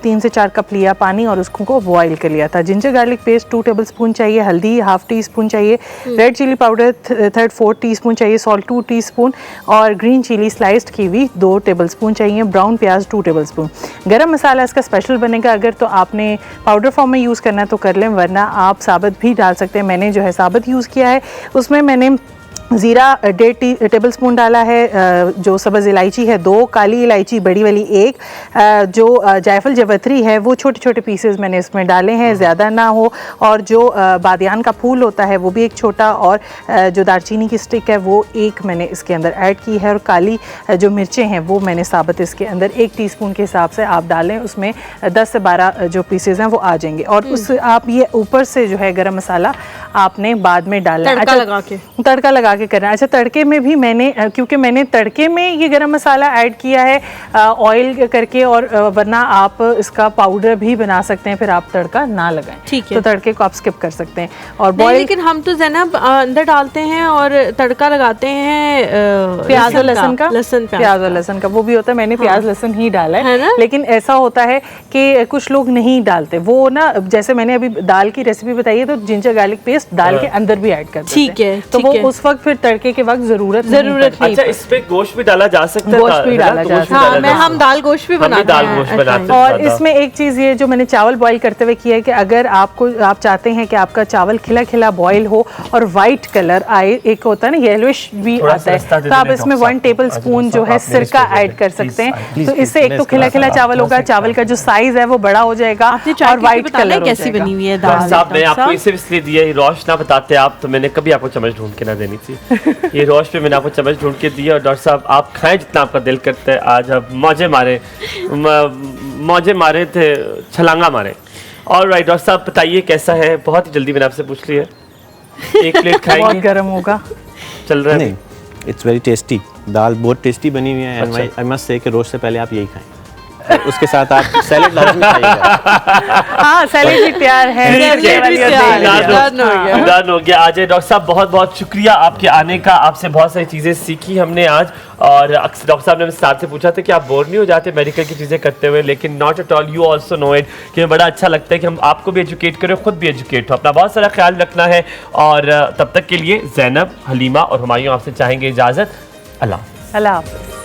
3 से 4 कप लिया पानी और उसको बॉईल कर लिया था। जिंजर गार्लिक पेस्ट 2 टेबलस्पून चाहिए, हल्दी ½ टीस्पून चाहिए, रेड चिली पाउडर 3/4 टीस्पून चाहिए, सॉल्ट 2 टीस्पून, और ग्रीन चिली स्लाइस्ड कीवी 2 टेबलस्पून चाहिए, ब्राउन प्याज 2 टेबलस्पून। गरम मसाला इसका स्पेशल बनेगा, अगर तो आपने पाउडर फॉर्म में यूज़ करना है तो कर लें, वरना आप साबुत भी डाल सकते हैं। मैंने जो है साबुत यूज़ किया है। उसमें मैंने ज़ीरा 1.5 टेबलस्पून डाला है, जो सब्ज़ इलायची है 2, काली इलायची बड़ी वाली 1, जो जायफल जवतरी है वो छोटे छोटे पीसेस मैंने इसमें डाले हैं, ज़्यादा ना हो। और जो बादियान का फूल होता है वो भी एक छोटा, और जो दालचीनी की स्टिक है वो 1 मैंने इसके अंदर ऐड की है। और काली जो मिर्चें हैं वो मैंने साबुत इसके अंदर 1 टीस्पून के हिसाब से आप डालें, उसमें 10 से 12 जो पीसेस हैं वो आ जाएंगे। और उस आप ये ऊपर से जो है गरम मसाला आपने बाद में डालना है। तड़का लगा के करना है। अच्छा, तड़के में भी मैंने, क्योंकि मैंने तड़के में ये गरम मसाला ऐड किया है ऑयल करके, और वरना आप इसका पाउडर भी बना सकते हैं, फिर आप तड़का ना लगाएं। ठीक है, तो तड़के को आप स्किप कर सकते हैं। और बॉयल, लेकिन हम तो जैनब अंदर डालते हैं और तड़का लगाते हैं प्याज और लहसुन का, प्याज और लहसुन का वो भी होता है। मैंने प्याज लहसुन ही डाला है, लेकिन ऐसा होता है कि कुछ लोग नहीं डालते वो ना, जैसे मैंने अभी दाल की रेसिपी बताई है तो जिंजर गार्लिक पेस्ट दाल के अंदर भी ऐड कर देते हैं। ठीक है, तो वो उस वक्त फिर तड़के के वक्त ज़रूरत नहीं अच्छा, इसमें गोश्त भी डाला जा सकता है? गोश्त भी है ना? डाला तो जा गोश्त भी सकता है। डाला हाँ, जा हम दाल गोश्त भी हम भी बनाते दाल हैं। गोश्त अच्छा, बनाते हैं। और ज़्यादा। इसमें एक चीज़ ये जो मैंने चावल बॉईल करते हुए किया है कि अगर आप चाहते हैं कि आपका चावल खिला खिला बॉईल हो और वाइट कलर आए, एक होता है ना येलोइश भी थोड़ा आता सा रास्ता है, दे तो आप देना इसमें डॉक्टर 1 टेबल साहब। स्पून जो है आप मेरे सिरका स्टूडेंट हैं, ऐड कर प्लीज, सकते हैं। प्लीज, तो इससे एक तो प्लीज, खिला खिला प्लीज, चावल होगा, चावल का जो साइज है वो बड़ा हो जाएगा आपने ट्राई और करके वाइट बताना है कलर हो कैसी जाएगा। बनी हुई है डॉक्टर दाल? साहब, मैं डॉक्टर आपको साहब? इसे इसलिए दिया, ये रोश ना बताते आप तो मैंने कभी आपको चम्मच ढूंढ के ना देनी थी। ये रोश पे मैंने आपको चम्मच ढूंढ के दिया और डॉक्टर साहब आप खाएं जितना आपका दिल करता है। आज आप मौजे मारे थे, छलांगा मारे। और राइट डॉक्टर साहब बताइए कैसा है? बहुत ही जल्दी मैंने आपसे पूछ लिया, एक प्लेट बहुत खाएंगे? गर्म होगा। चल रहा है नहीं, इट्स वेरी टेस्टी। दाल बहुत टेस्टी बनी हुई है। अच्छा। आई मस्ट से कि रोज से पहले आप यही खाएं। उसके साथ आप सैलेड लाजमी खाइएगा। हाँ, सैलेड भी तैयार है। ठीक है, वाली और तैयार दही है। वाली। डन हो गया। डन हो गया। आज डॉक्टर साहब बहुत बहुत शुक्रिया आपके आने का, आपसे बहुत सारी चीज़ें सीखी हमने आज। और अक्सर डॉक्टर साहब ने स्टार्ट से पूछा था कि आप बोर नहीं हो जाते मेडिकल की चीज़ें करते हुए, लेकिन not at all, you also know it कि बड़ा अच्छा लगता है कि हम आपको भी एजुकेट करें, खुद भी एजुकेट हो। अपना बहुत सारा ख्याल रखना है और तब तक के लिए ज़ैनब, हलीमा और हुमायूं आपसे चाहेंगे इजाज़त। अल्लाह। अल्लाह हाफ़िज़।